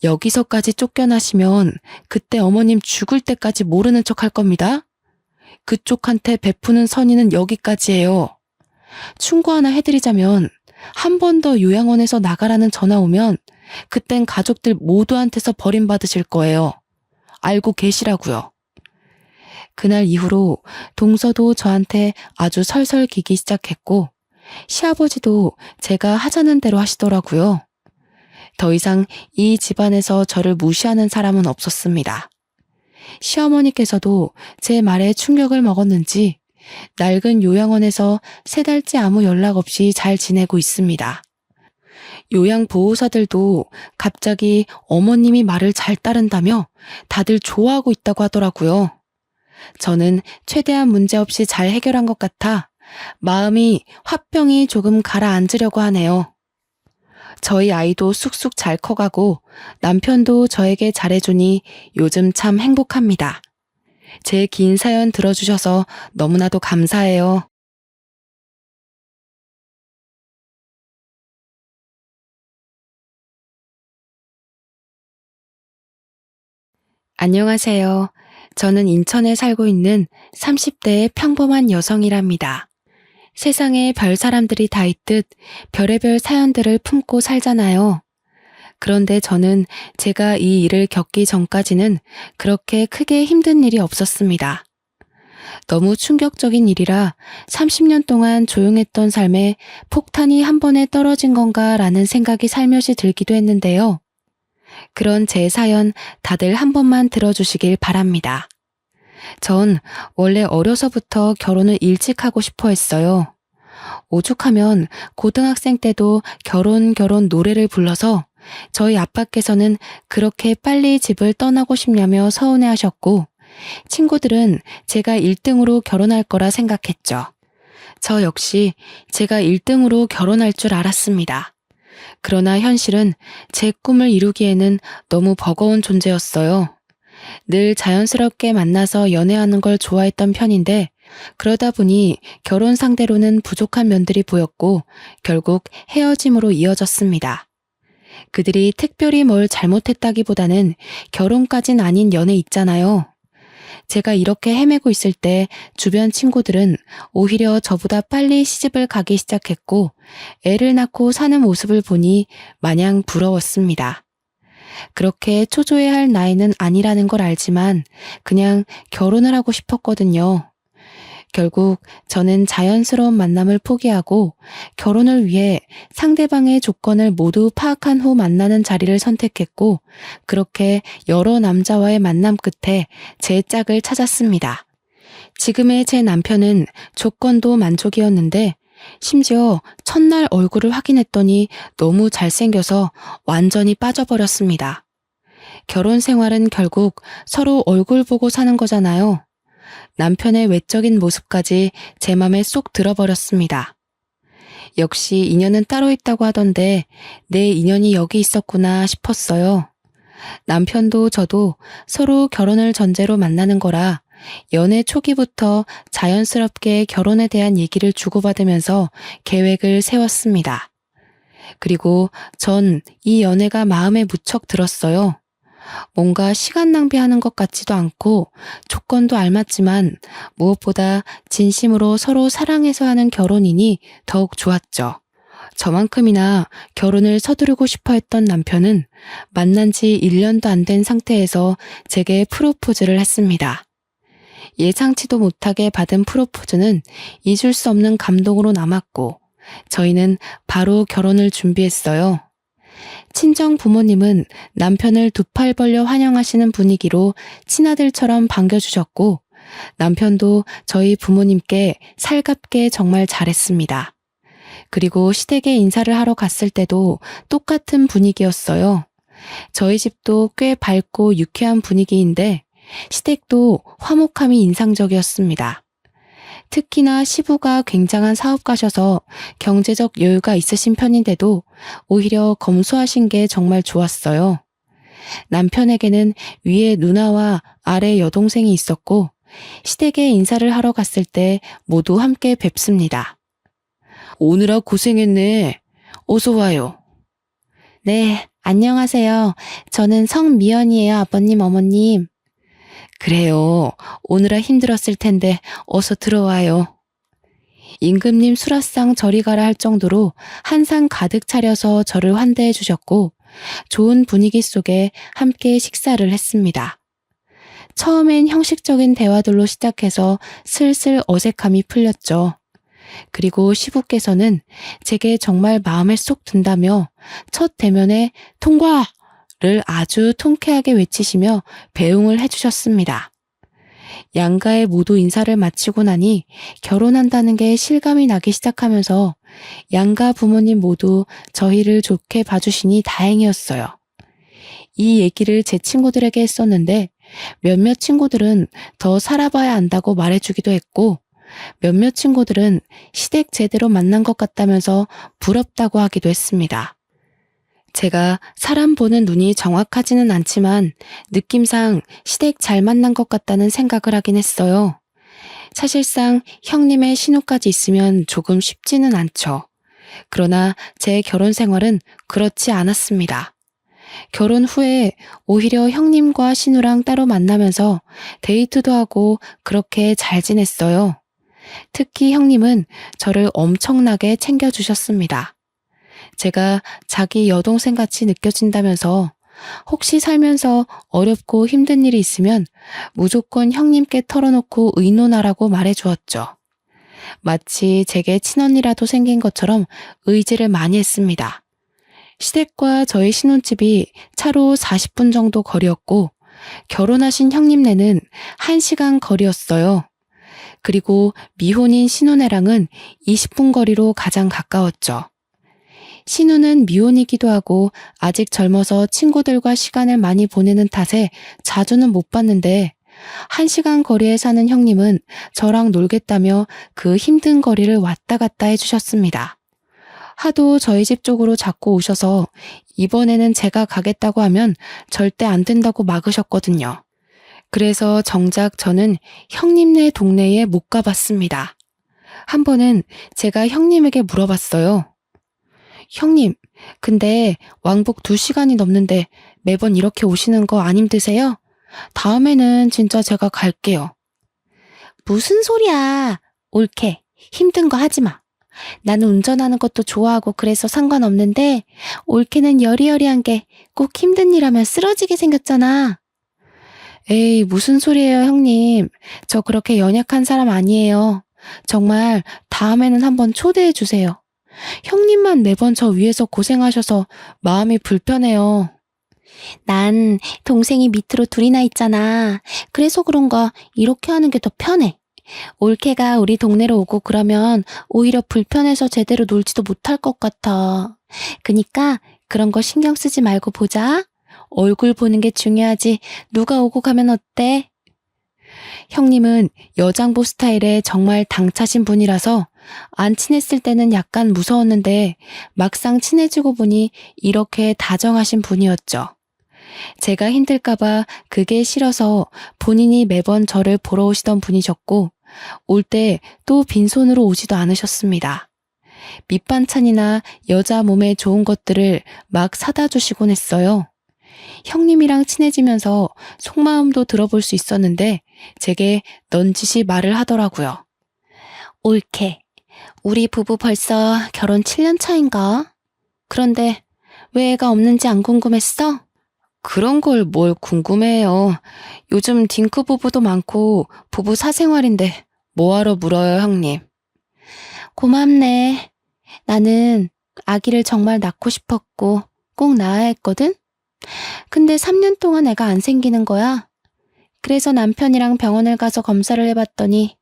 여기서까지 쫓겨나시면 그때 어머님 죽을 때까지 모르는 척 할 겁니다. 그쪽한테 베푸는 선의는 여기까지예요. 충고 하나 해드리자면 한 번 더 요양원에서 나가라는 전화 오면 그땐 가족들 모두한테서 버림받으실 거예요. 알고 계시라고요. 그날 이후로 동서도 저한테 아주 설설 기기 시작했고 시아버지도 제가 하자는 대로 하시더라고요. 더 이상 이 집안에서 저를 무시하는 사람은 없었습니다. 시어머니께서도 제 말에 충격을 먹었는지 낡은 요양원에서 3달째 아무 연락 없이 잘 지내고 있습니다. 요양보호사들도 갑자기 어머님이 말을 잘 따른다며 다들 좋아하고 있다고 하더라고요. 저는 최대한 문제없이 잘 해결한 것 같아 마음이 화병이 조금 가라앉으려고 하네요. 저희 아이도 쑥쑥 잘 커가고 남편도 저에게 잘해주니 요즘 참 행복합니다. 제 긴 사연 들어주셔서 너무나도 감사해요. 안녕하세요. 저는 인천에 살고 있는 30대의 평범한 여성이랍니다. 세상에 별 사람들이 다 있듯 별의별 사연들을 품고 살잖아요. 그런데 저는 제가 이 일을 겪기 전까지는 그렇게 크게 힘든 일이 없었습니다. 너무 충격적인 일이라 30년 동안 조용했던 삶에 폭탄이 한 번에 떨어진 건가라는 생각이 살며시 들기도 했는데요. 그런 제 사연 다들 한 번만 들어주시길 바랍니다. 전 원래 어려서부터 결혼을 일찍 하고 싶어 했어요. 오죽하면 고등학생 때도 결혼 노래를 불러서 저희 아빠께서는 그렇게 빨리 집을 떠나고 싶냐며 서운해하셨고 친구들은 제가 1등으로 결혼할 거라 생각했죠. 저 역시 제가 1등으로 결혼할 줄 알았습니다. 그러나 현실은 제 꿈을 이루기에는 너무 버거운 존재였어요. 늘 자연스럽게 만나서 연애하는 걸 좋아했던 편인데 그러다 보니 결혼 상대로는 부족한 면들이 보였고 결국 헤어짐으로 이어졌습니다. 그들이 특별히 뭘 잘못했다기보다는 결혼까진 아닌 연애 있잖아요. 제가 이렇게 헤매고 있을 때 주변 친구들은 오히려 저보다 빨리 시집을 가기 시작했고 애를 낳고 사는 모습을 보니 마냥 부러웠습니다. 그렇게 초조해할 나이는 아니라는 걸 알지만 그냥 결혼을 하고 싶었거든요. 결국 저는 자연스러운 만남을 포기하고 결혼을 위해 상대방의 조건을 모두 파악한 후 만나는 자리를 선택했고 그렇게 여러 남자와의 만남 끝에 제 짝을 찾았습니다. 지금의 제 남편은 조건도 만족이었는데 심지어 첫날 얼굴을 확인했더니 너무 잘생겨서 완전히 빠져버렸습니다. 결혼 생활은 결국 서로 얼굴 보고 사는 거잖아요. 남편의 외적인 모습까지 제 맘에 쏙 들어버렸습니다. 역시 인연은 따로 있다고 하던데 내 인연이 여기 있었구나 싶었어요. 남편도 저도 서로 결혼을 전제로 만나는 거라 연애 초기부터 자연스럽게 결혼에 대한 얘기를 주고받으면서 계획을 세웠습니다. 그리고 전 이 연애가 마음에 무척 들었어요. 뭔가 시간 낭비하는 것 같지도 않고 조건도 알맞지만 무엇보다 진심으로 서로 사랑해서 하는 결혼이니 더욱 좋았죠. 저만큼이나 결혼을 서두르고 싶어 했던 남편은 만난 지 1년도 안 된 상태에서 제게 프로포즈를 했습니다. 예상치도 못하게 받은 프로포즈는 잊을 수 없는 감동으로 남았고 저희는 바로 결혼을 준비했어요. 친정 부모님은 남편을 두 팔 벌려 환영하시는 분위기로 친아들처럼 반겨주셨고 남편도 저희 부모님께 살갑게 정말 잘했습니다. 그리고 시댁에 인사를 하러 갔을 때도 똑같은 분위기였어요. 저희 집도 꽤 밝고 유쾌한 분위기인데 시댁도 화목함이 인상적이었습니다. 특히나 시부가 굉장한 사업가셔서 경제적 여유가 있으신 편인데도 오히려 검소하신 게 정말 좋았어요. 남편에게는 위에 누나와 아래 여동생이 있었고 시댁에 인사를 하러 갔을 때 모두 함께 뵙습니다. 오느라 고생했네. 어서 와요. 네, 안녕하세요. 저는 성미연이에요, 아버님, 어머님. 그래요. 오느라 힘들었을 텐데 어서 들어와요. 임금님 수라상 저리 가라 할 정도로 한상 가득 차려서 저를 환대해 주셨고 좋은 분위기 속에 함께 식사를 했습니다. 처음엔 형식적인 대화들로 시작해서 슬슬 어색함이 풀렸죠. 그리고 시부께서는 제게 정말 마음에 쏙 든다며 첫 대면에 통과를 아주 통쾌하게 외치시며 배웅을 해주셨습니다. 양가에 모두 인사를 마치고 나니 결혼한다는 게 실감이 나기 시작하면서 양가 부모님 모두 저희를 좋게 봐주시니 다행이었어요. 이 얘기를 제 친구들에게 했었는데 몇몇 친구들은 더 살아봐야 안다고 말해주기도 했고 몇몇 친구들은 시댁 제대로 만난 것 같다면서 부럽다고 하기도 했습니다. 제가 사람 보는 눈이 정확하지는 않지만 느낌상 시댁 잘 만난 것 같다는 생각을 하긴 했어요. 사실상 형님의 신우까지 있으면 조금 쉽지는 않죠. 그러나 제 결혼 생활은 그렇지 않았습니다. 결혼 후에 오히려 형님과 신우랑 따로 만나면서 데이트도 하고 그렇게 잘 지냈어요. 특히 형님은 저를 엄청나게 챙겨주셨습니다. 제가 자기 여동생 같이 느껴진다면서 혹시 살면서 어렵고 힘든 일이 있으면 무조건 형님께 털어놓고 의논하라고 말해주었죠. 마치 제게 친언니라도 생긴 것처럼 의지를 많이 했습니다. 시댁과 저희 신혼집이 차로 40분 정도 거리였고 결혼하신 형님네는 1시간 거리였어요. 그리고 미혼인 신혼애랑은 20분 거리로 가장 가까웠죠. 신우는 미혼이기도 하고 아직 젊어서 친구들과 시간을 많이 보내는 탓에 자주는 못 봤는데 1시간 거리에 사는 형님은 저랑 놀겠다며 그 힘든 거리를 왔다 갔다 해주셨습니다. 하도 저희 집 쪽으로 자꾸 오셔서 이번에는 제가 가겠다고 하면 절대 안 된다고 막으셨거든요. 그래서 정작 저는 형님네 동네에 못 가봤습니다. 한 번은 제가 형님에게 물어봤어요. 형님, 근데 왕복 2시간이 넘는데 매번 이렇게 오시는 거 안 힘드세요? 다음에는 진짜 제가 갈게요. 무슨 소리야. 옳게. 힘든 거 하지 마. 나는 운전하는 것도 좋아하고 그래서 상관없는데 옳게는 여리여리한 게 꼭 힘든 일 하면 쓰러지게 생겼잖아. 에이, 무슨 소리예요, 형님. 저 그렇게 연약한 사람 아니에요. 정말 다음에는 한번 초대해 주세요. 형님만 매번 저 위해서 고생하셔서 마음이 불편해요. 난 동생이 밑으로 둘이나 있잖아. 그래서 그런가 이렇게 하는 게 더 편해. 올케가 우리 동네로 오고 그러면 오히려 불편해서 제대로 놀지도 못할 것 같아. 그니까 그런 거 신경 쓰지 말고 보자. 얼굴 보는 게 중요하지. 누가 오고 가면 어때? 형님은 여장부 스타일의 정말 당차신 분이라서 안 친했을 때는 약간 무서웠는데 막상 친해지고 보니 이렇게 다정하신 분이었죠. 제가 힘들까봐 그게 싫어서 본인이 매번 저를 보러 오시던 분이셨고 올 때 또 빈손으로 오지도 않으셨습니다. 밑반찬이나 여자 몸에 좋은 것들을 막 사다 주시곤 했어요. 형님이랑 친해지면서 속마음도 들어볼 수 있었는데 제게 넌지시 말을 하더라고요. 옳게. 우리 부부 벌써 결혼 7년 차인가? 그런데 왜 애가 없는지 안 궁금했어? 그런 걸 뭘 궁금해해요. 요즘 딩크 부부도 많고 부부 사생활인데 뭐하러 물어요, 형님. 고맙네. 나는 아기를 정말 낳고 싶었고 꼭 낳아야 했거든? 근데 3년 동안 애가 안 생기는 거야. 그래서 남편이랑 병원을 가서 검사를 해봤더니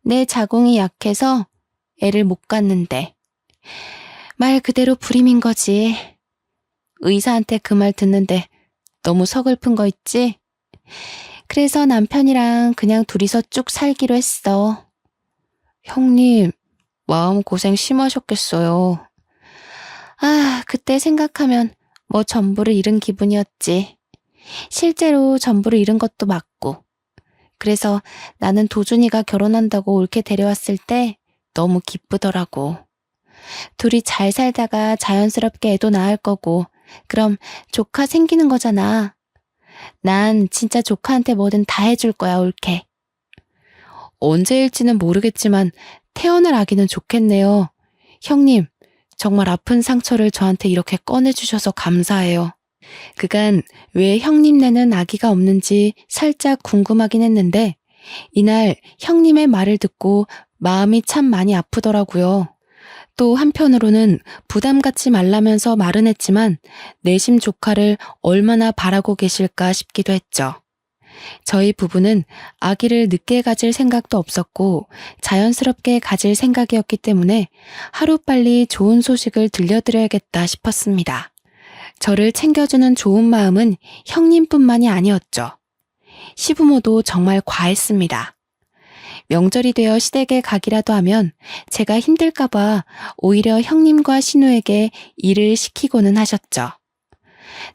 내 자궁이 약해서 애를 못 갖는데. 말 그대로 불임인 거지. 의사한테 그 말 듣는데 너무 서글픈 거 있지? 그래서 남편이랑 그냥 둘이서 쭉 살기로 했어. 형님, 마음고생 심하셨겠어요. 아, 그때 생각하면 뭐 전부를 잃은 기분이었지. 실제로 전부를 잃은 것도 맞고. 그래서 나는 도준이가 결혼한다고 옳게 데려왔을 때 너무 기쁘더라고. 둘이 잘 살다가 자연스럽게 애도 낳을 거고, 그럼 조카 생기는 거잖아. 난 진짜 조카한테 뭐든 다 해줄 거야, 옳게. 언제일지는 모르겠지만 태어날 아기는 좋겠네요. 형님, 정말 아픈 상처를 저한테 이렇게 꺼내주셔서 감사해요. 그간 왜 형님네는 아기가 없는지 살짝 궁금하긴 했는데 이날 형님의 말을 듣고 마음이 참 많이 아프더라고요. 또 한편으로는 부담 갖지 말라면서 말은 했지만 내심 조카를 얼마나 바라고 계실까 싶기도 했죠. 저희 부부는 아기를 늦게 가질 생각도 없었고 자연스럽게 가질 생각이었기 때문에 하루빨리 좋은 소식을 들려드려야겠다 싶었습니다. 저를 챙겨주는 좋은 마음은 형님뿐만이 아니었죠. 시부모도 정말 과했습니다. 명절이 되어 시댁에 가기라도 하면 제가 힘들까봐 오히려 형님과 신우에게 일을 시키고는 하셨죠.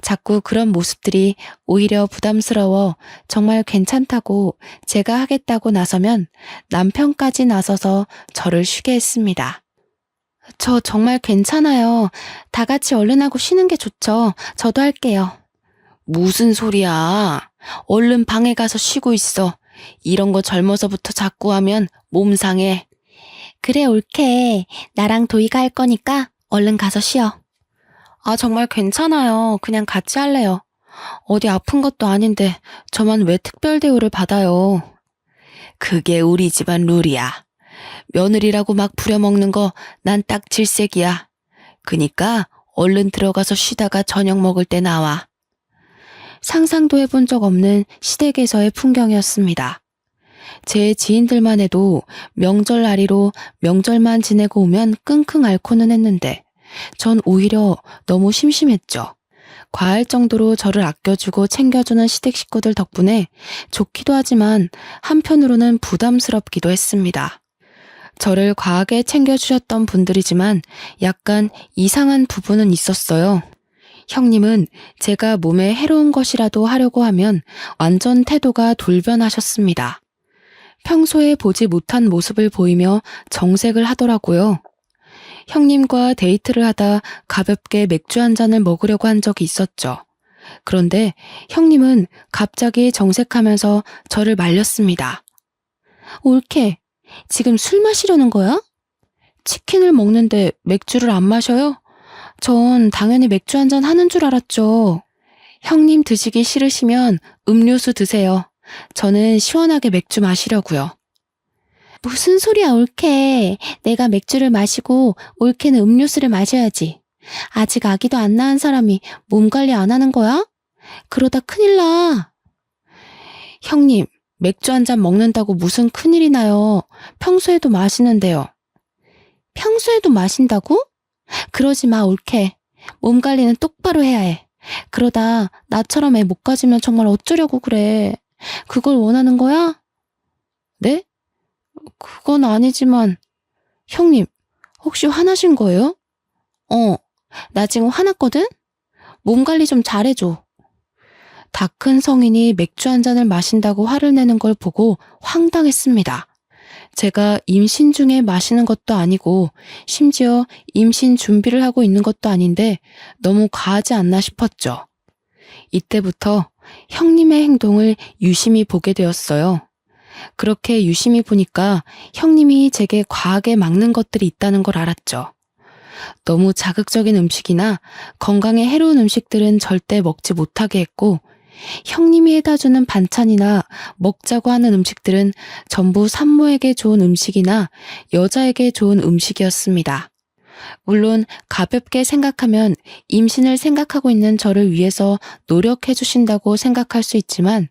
자꾸 그런 모습들이 오히려 부담스러워 정말 괜찮다고 제가 하겠다고 나서면 남편까지 나서서 저를 쉬게 했습니다. 저 정말 괜찮아요. 다 같이 얼른 하고 쉬는 게 좋죠. 저도 할게요. 무슨 소리야. 얼른 방에 가서 쉬고 있어. 이런 거 젊어서부터 자꾸 하면 몸 상해. 그래, 옳게. 나랑 도희가 할 거니까 얼른 가서 쉬어. 아, 정말 괜찮아요. 그냥 같이 할래요. 어디 아픈 것도 아닌데 저만 왜 특별 대우를 받아요. 그게 우리 집안 룰이야. 며느리라고 막 부려먹는 거 난 딱 질색이야. 그니까 얼른 들어가서 쉬다가 저녁 먹을 때 나와. 상상도 해본 적 없는 시댁에서의 풍경이었습니다. 제 지인들만 해도 명절 날이로 명절만 지내고 오면 끙끙 앓고는 했는데 전 오히려 너무 심심했죠. 과할 정도로 저를 아껴주고 챙겨주는 시댁 식구들 덕분에 좋기도 하지만 한편으로는 부담스럽기도 했습니다. 저를 과하게 챙겨주셨던 분들이지만 약간 이상한 부분은 있었어요. 형님은 제가 몸에 해로운 것이라도 하려고 하면 완전 태도가 돌변하셨습니다. 평소에 보지 못한 모습을 보이며 정색을 하더라고요. 형님과 데이트를 하다 가볍게 맥주 한 잔을 먹으려고 한 적이 있었죠. 그런데 형님은 갑자기 정색하면서 저를 말렸습니다. 올케, 지금 술 마시려는 거야? 치킨을 먹는데 맥주를 안 마셔요? 전 당연히 맥주 한 잔 하는 줄 알았죠. 형님 드시기 싫으시면 음료수 드세요. 저는 시원하게 맥주 마시려고요. 무슨 소리야, 올케. 내가 맥주를 마시고 올케는 음료수를 마셔야지. 아직 아기도 안 낳은 사람이 몸 관리 안 하는 거야? 그러다 큰일 나. 형님, 맥주 한 잔 먹는다고 무슨 큰일이 나요. 평소에도 마시는데요. 평소에도 마신다고? 그러지 마, 올케. 몸 관리는 똑바로 해야 해. 그러다 나처럼 애 못 가지면 정말 어쩌려고 그래. 그걸 원하는 거야? 네? 그건 아니지만 형님, 혹시 화나신 거예요? 나 지금 화났거든? 몸 관리 좀 잘해줘. 다 큰 성인이 맥주 한 잔을 마신다고 화를 내는 걸 보고 황당했습니다. 제가 임신 중에 마시는 것도 아니고 심지어 임신 준비를 하고 있는 것도 아닌데 너무 과하지 않나 싶었죠. 이때부터 형님의 행동을 유심히 보게 되었어요. 그렇게 유심히 보니까 형님이 제게 과하게 막는 것들이 있다는 걸 알았죠. 너무 자극적인 음식이나 건강에 해로운 음식들은 절대 먹지 못하게 했고, 형님이 해다 주는 반찬이나 먹자고 하는 음식들은 전부 산모에게 좋은 음식이나 여자에게 좋은 음식이었습니다. 물론 가볍게 생각하면 임신을 생각하고 있는 저를 위해서 노력해 주신다고 생각할 수 있지만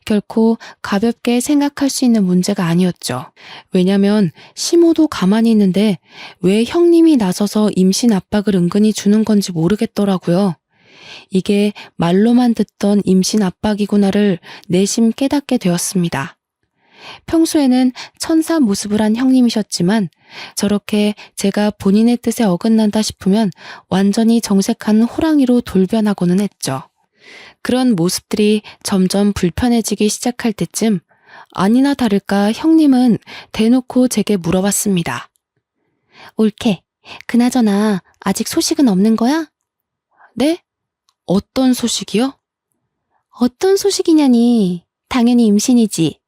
결코 가볍게 생각할 수 있는 문제가 아니었죠. 왜냐면 시모도 가만히 있는데 왜 형님이 나서서 임신 압박을 은근히 주는 건지 모르겠더라고요. 이게 말로만 듣던 임신 압박이구나를 내심 깨닫게 되었습니다. 평소에는 천사 모습을 한 형님이셨지만 저렇게 제가 본인의 뜻에 어긋난다 싶으면 완전히 정색한 호랑이로 돌변하고는 했죠. 그런 모습들이 점점 불편해지기 시작할 때쯤 아니나 다를까 형님은 대놓고 제게 물어봤습니다. 올케, 그나저나 아직 소식은 없는 거야? 네? 어떤 소식이요? 어떤 소식이냐니. 당연히 임신이지.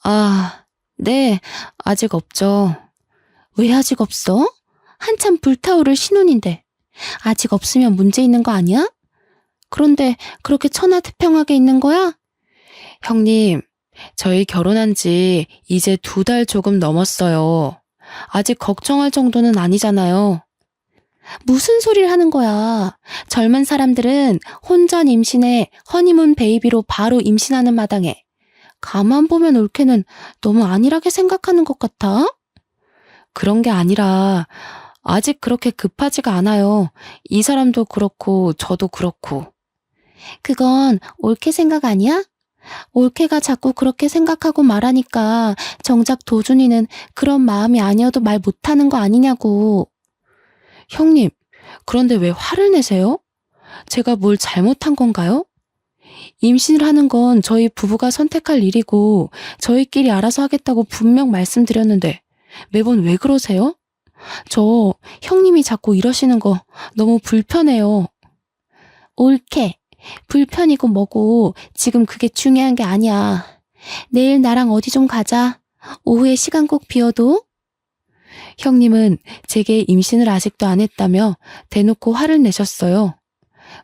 아, 네, 아직 없죠. 왜 아직 없어? 한참 불타오를 신혼인데. 아직 없으면 문제 있는 거 아니야? 그런데 그렇게 천하태평하게 있는 거야? 형님, 저희 결혼한 지 이제 2달 조금 넘었어요. 아직 걱정할 정도는 아니잖아요. 무슨 소리를 하는 거야? 젊은 사람들은 혼전 임신에 허니문 베이비로 바로 임신하는 마당에. 가만 보면 올케는 너무 안일하게 생각하는 것 같아? 그런 게 아니라 아직 그렇게 급하지가 않아요. 이 사람도 그렇고 저도 그렇고. 그건 올케 생각 아니야? 올케가 자꾸 그렇게 생각하고 말하니까 정작 도준이는 그런 마음이 아니어도 말 못하는 거 아니냐고. 형님, 그런데 왜 화를 내세요? 제가 뭘 잘못한 건가요? 임신을 하는 건 저희 부부가 선택할 일이고 저희끼리 알아서 하겠다고 분명 말씀드렸는데 매번 왜 그러세요? 저 형님이 자꾸 이러시는 거 너무 불편해요. 올케, 불편이고 뭐고 지금 그게 중요한 게 아니야. 내일 나랑 어디 좀 가자. 오후에 시간 꼭 비워도. 형님은 제게 임신을 아직도 안 했다며 대놓고 화를 내셨어요.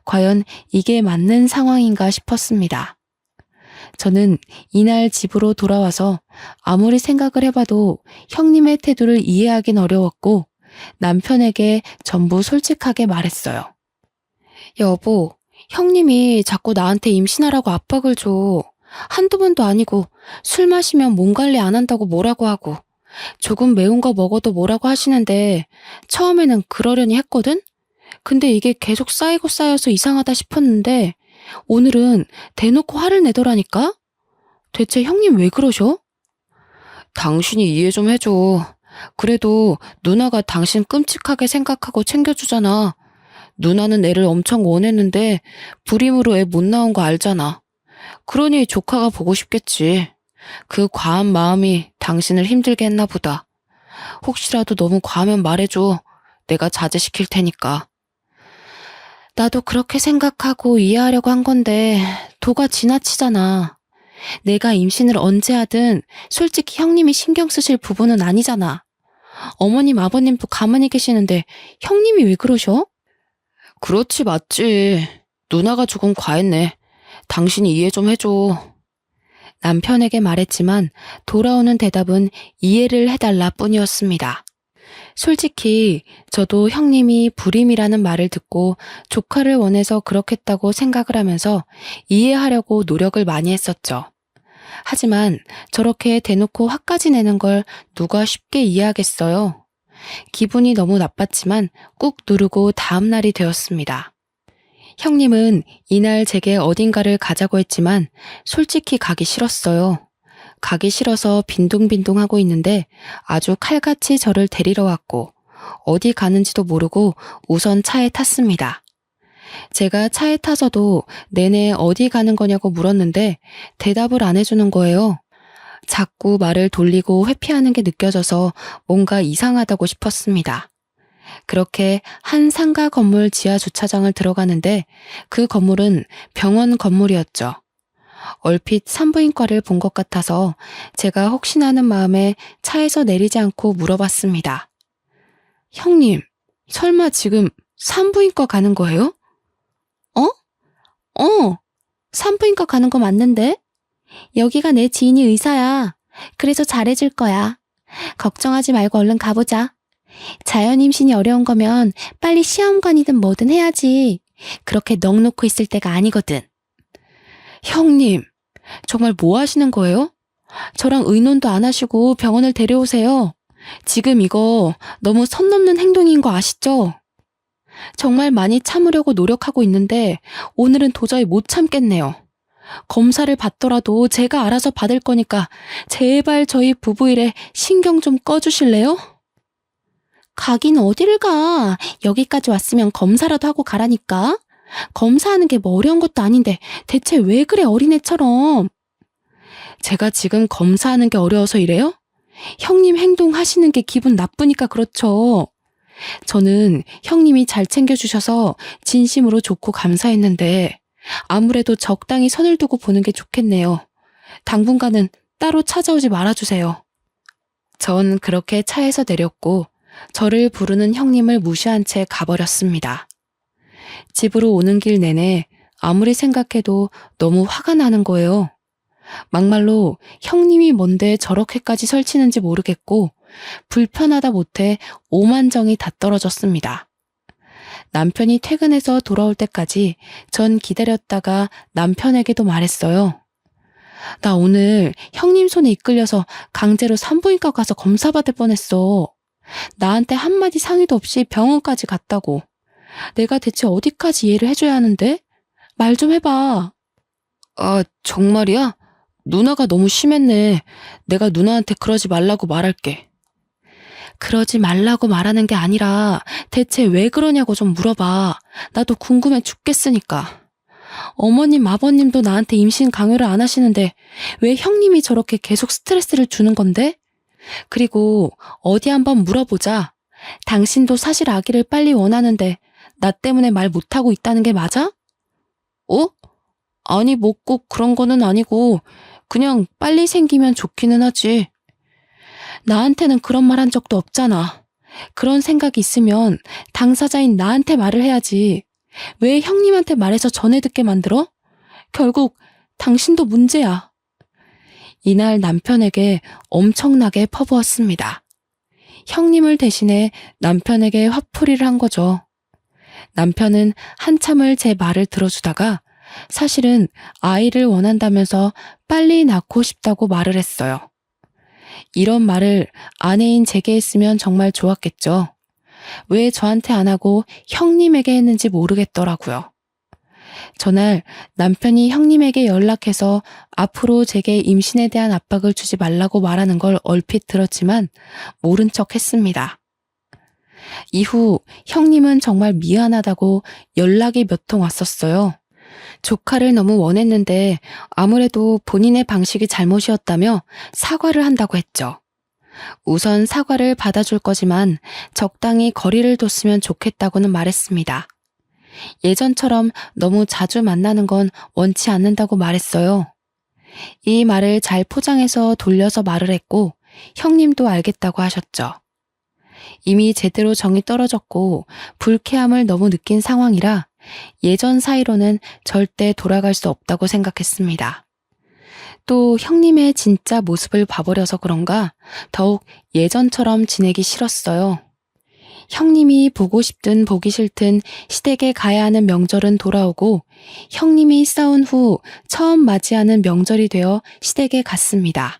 과연 이게 맞는 상황인가 싶었습니다. 저는 이날 집으로 돌아와서 아무리 생각을 해봐도 형님의 태도를 이해하긴 어려웠고 남편에게 전부 솔직하게 말했어요. 여보, 형님이 자꾸 나한테 임신하라고 압박을 줘. 한두 번도 아니고 술 마시면 몸 관리 안 한다고 뭐라고 하고 조금 매운 거 먹어도 뭐라고 하시는데 처음에는 그러려니 했거든? 근데 이게 계속 쌓이고 쌓여서 이상하다 싶었는데 오늘은 대놓고 화를 내더라니까? 대체 형님 왜 그러셔? 당신이 이해 좀 해줘. 그래도 누나가 당신 끔찍하게 생각하고 챙겨주잖아. 누나는 애를 엄청 원했는데 불임으로 애 못 낳은 거 알잖아. 그러니 조카가 보고 싶겠지. 그 과한 마음이 당신을 힘들게 했나 보다. 혹시라도 너무 과하면 말해줘. 내가 자제시킬 테니까. 나도 그렇게 생각하고 이해하려고 한 건데 도가 지나치잖아. 내가 임신을 언제 하든 솔직히 형님이 신경 쓰실 부분은 아니잖아. 어머님, 아버님도 가만히 계시는데 형님이 왜 그러셔? 그렇지, 맞지. 누나가 조금 과했네. 당신이 이해 좀 해줘. 남편에게 말했지만 돌아오는 대답은 이해를 해달라 뿐이었습니다. 솔직히 저도 형님이 불임이라는 말을 듣고 조카를 원해서 그렇겠다고 생각을 하면서 이해하려고 노력을 많이 했었죠. 하지만 저렇게 대놓고 화까지 내는 걸 누가 쉽게 이해하겠어요. 기분이 너무 나빴지만 꾹 누르고 다음 날이 되었습니다. 형님은 이날 제게 어딘가를 가자고 했지만 솔직히 가기 싫었어요. 가기 싫어서 빈둥빈둥 하고 있는데 아주 칼같이 저를 데리러 왔고 어디 가는지도 모르고 우선 차에 탔습니다. 제가 차에 타서도 내내 어디 가는 거냐고 물었는데 대답을 안 해주는 거예요. 자꾸 말을 돌리고 회피하는 게 느껴져서 뭔가 이상하다고 싶었습니다. 그렇게 한 상가 건물 지하 주차장을 들어가는데 그 건물은 병원 건물이었죠. 얼핏 산부인과를 본 것 같아서 제가 혹시나 하는 마음에 차에서 내리지 않고 물어봤습니다. 형님, 설마 지금 산부인과 가는 거예요? 산부인과 가는 거 맞는데? 여기가 내 지인이 의사야. 그래서 잘해줄 거야. 걱정하지 말고 얼른 가보자. 자연 임신이 어려운 거면 빨리 시험관이든 뭐든 해야지. 그렇게 넋 놓고 있을 때가 아니거든. 형님, 정말 뭐 하시는 거예요? 저랑 의논도 안 하시고 병원을 데려오세요. 지금 이거 너무 선 넘는 행동인 거 아시죠? 정말 많이 참으려고 노력하고 있는데 오늘은 도저히 못 참겠네요. 검사를 받더라도 제가 알아서 받을 거니까 제발 저희 부부 일에 신경 좀 꺼주실래요? 가긴 어디를 가. 여기까지 왔으면 검사라도 하고 가라니까. 검사하는 게 뭐 어려운 것도 아닌데 대체 왜 그래 어린애처럼. 제가 지금 검사하는 게 어려워서 이래요? 형님 행동하시는 게 기분 나쁘니까 그렇죠. 저는 형님이 잘 챙겨주셔서 진심으로 좋고 감사했는데 아무래도 적당히 선을 두고 보는 게 좋겠네요. 당분간은 따로 찾아오지 말아주세요. 전 그렇게 차에서 내렸고 저를 부르는 형님을 무시한 채 가버렸습니다. 집으로 오는 길 내내 아무리 생각해도 너무 화가 나는 거예요. 막말로 형님이 뭔데 저렇게까지 설치는지 모르겠고 불편하다 못해 오만정이 다 떨어졌습니다. 남편이 퇴근해서 돌아올 때까지 전 기다렸다가 남편에게도 말했어요. 나 오늘 형님 손에 이끌려서 강제로 산부인과 가서 검사받을 뻔했어. 나한테 한마디 상의도 없이 병원까지 갔다고. 내가 대체 어디까지 이해를 해줘야 하는데? 말 좀 해봐. 아, 정말이야? 누나가 너무 심했네. 내가 누나한테 그러지 말라고 말할게. 그러지 말라고 말하는 게 아니라 대체 왜 그러냐고 좀 물어봐. 나도 궁금해 죽겠으니까. 어머님, 아버님도 나한테 임신 강요를 안 하시는데 왜 형님이 저렇게 계속 스트레스를 주는 건데? 그리고 어디 한번 물어보자. 당신도 사실 아기를 빨리 원하는데 나 때문에 말 못하고 있다는 게 맞아? 아니, 뭐 꼭 그런 거는 아니고 그냥 빨리 생기면 좋기는 하지. 나한테는 그런 말 한 적도 없잖아. 그런 생각이 있으면 당사자인 나한테 말을 해야지. 왜 형님한테 말해서 전해 듣게 만들어? 결국 당신도 문제야. 이날 남편에게 엄청나게 퍼부었습니다. 형님을 대신해 남편에게 화풀이를 한 거죠. 남편은 한참을 제 말을 들어주다가 사실은 아이를 원한다면서 빨리 낳고 싶다고 말을 했어요. 이런 말을 아내인 제게 했으면 정말 좋았겠죠. 왜 저한테 안 하고 형님에게 했는지 모르겠더라고요. 전날 남편이 형님에게 연락해서 앞으로 제게 임신에 대한 압박을 주지 말라고 말하는 걸 얼핏 들었지만 모른 척 했습니다. 이후 형님은 정말 미안하다고 연락이 몇 통 왔었어요. 조카를 너무 원했는데 아무래도 본인의 방식이 잘못이었다며 사과를 한다고 했죠. 우선 사과를 받아줄 거지만 적당히 거리를 뒀으면 좋겠다고는 말했습니다. 예전처럼 너무 자주 만나는 건 원치 않는다고 말했어요. 이 말을 잘 포장해서 돌려서 말을 했고 형님도 알겠다고 하셨죠. 이미 제대로 정이 떨어졌고 불쾌함을 너무 느낀 상황이라 예전 사이로는 절대 돌아갈 수 없다고 생각했습니다. 또 형님의 진짜 모습을 봐버려서 그런가 더욱 예전처럼 지내기 싫었어요. 형님이 보고 싶든 보기 싫든 시댁에 가야 하는 명절은 돌아오고 형님이 싸운 후 처음 맞이하는 명절이 되어 시댁에 갔습니다.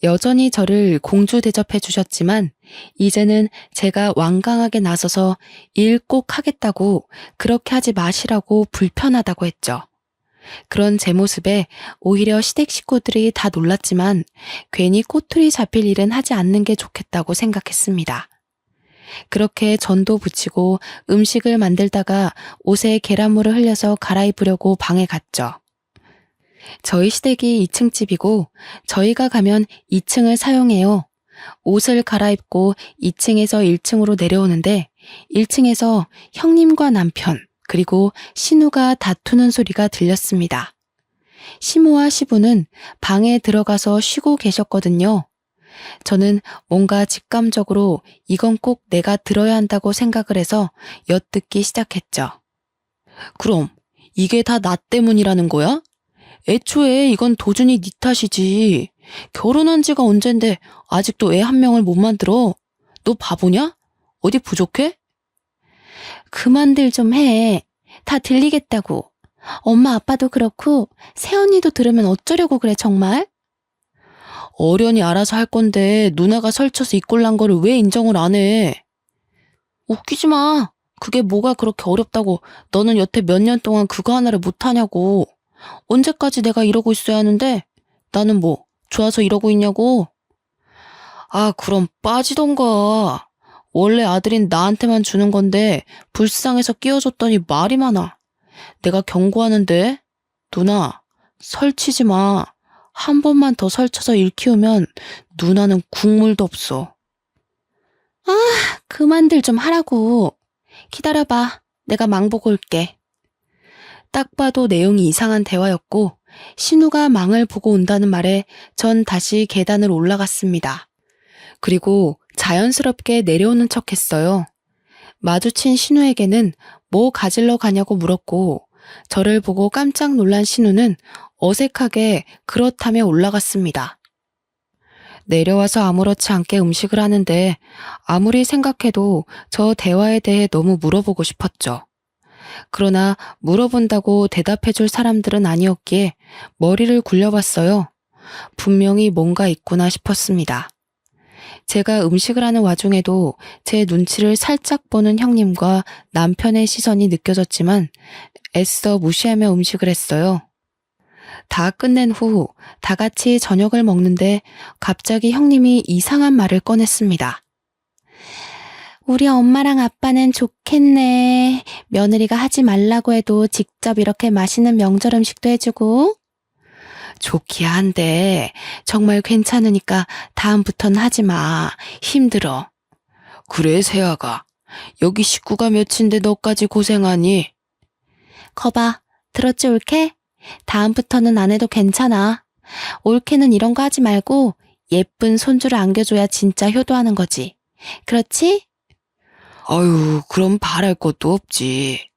여전히 저를 공주 대접해 주셨지만 이제는 제가 완강하게 나서서 일 꼭 하겠다고 그렇게 하지 마시라고 불편하다고 했죠. 그런 제 모습에 오히려 시댁 식구들이 다 놀랐지만 괜히 꼬투리 잡힐 일은 하지 않는 게 좋겠다고 생각했습니다. 그렇게 전도 부치고 음식을 만들다가 옷에 계란물을 흘려서 갈아입으려고 방에 갔죠. 저희 시댁이 2층 집이고 저희가 가면 2층을 사용해요. 옷을 갈아입고 2층에서 1층으로 내려오는데 1층에서 형님과 남편 그리고 신우가 다투는 소리가 들렸습니다. 시모와 시부는 방에 들어가서 쉬고 계셨거든요. 저는 뭔가 직감적으로 이건 꼭 내가 들어야 한다고 생각을 해서 엿듣기 시작했죠. 그럼 이게 다 나 때문이라는 거야? 애초에 이건 도준이 네 탓이지. 결혼한 지가 언젠데 아직도 애 한 명을 못 만들어? 너 바보냐? 어디 부족해? 그만들 좀 해. 다 들리겠다고. 엄마 아빠도 그렇고 새언니도 들으면 어쩌려고 그래 정말? 어련히 알아서 할 건데 누나가 설쳐서 이 꼴난 거를 왜 인정을 안 해? 웃기지 마. 그게 뭐가 그렇게 어렵다고 너는 여태 몇 년 동안 그거 하나를 못하냐고. 언제까지 내가 이러고 있어야 하는데 나는 뭐 좋아서 이러고 있냐고. 아 그럼 빠지던가. 원래 아들인 나한테만 주는 건데 불쌍해서 끼워줬더니 말이 많아. 내가 경고하는데 누나 설치지 마. 한 번만 더 설쳐서 일 키우면 누나는 국물도 없어. 그만들 좀 하라고. 기다려봐. 내가 망 보고 올게. 딱 봐도 내용이 이상한 대화였고 신우가 망을 보고 온다는 말에 전 다시 계단을 올라갔습니다. 그리고 자연스럽게 내려오는 척 했어요. 마주친 신우에게는 뭐 가질러 가냐고 물었고 저를 보고 깜짝 놀란 신우는 어색하게 그렇다며 올라갔습니다. 내려와서 아무렇지 않게 음식을 하는데 아무리 생각해도 저 대화에 대해 너무 물어보고 싶었죠. 그러나 물어본다고 대답해줄 사람들은 아니었기에 머리를 굴려봤어요. 분명히 뭔가 있구나 싶었습니다. 제가 음식을 하는 와중에도 제 눈치를 살짝 보는 형님과 남편의 시선이 느껴졌지만 애써 무시하며 음식을 했어요. 다 끝낸 후 다 같이 저녁을 먹는데 갑자기 형님이 이상한 말을 꺼냈습니다. 우리 엄마랑 아빠는 좋겠네. 며느리가 하지 말라고 해도 직접 이렇게 맛있는 명절 음식도 해주고. 좋기야 한데 정말 괜찮으니까 다음부턴 하지 마. 힘들어. 그래 세아가. 여기 식구가 몇인데 너까지 고생하니? 거봐. 들었지 올케? 다음부터는 안 해도 괜찮아. 올케는 이런 거 하지 말고 예쁜 손주를 안겨줘야 진짜 효도하는 거지. 그렇지? 아유, 그럼 바랄 것도 없지.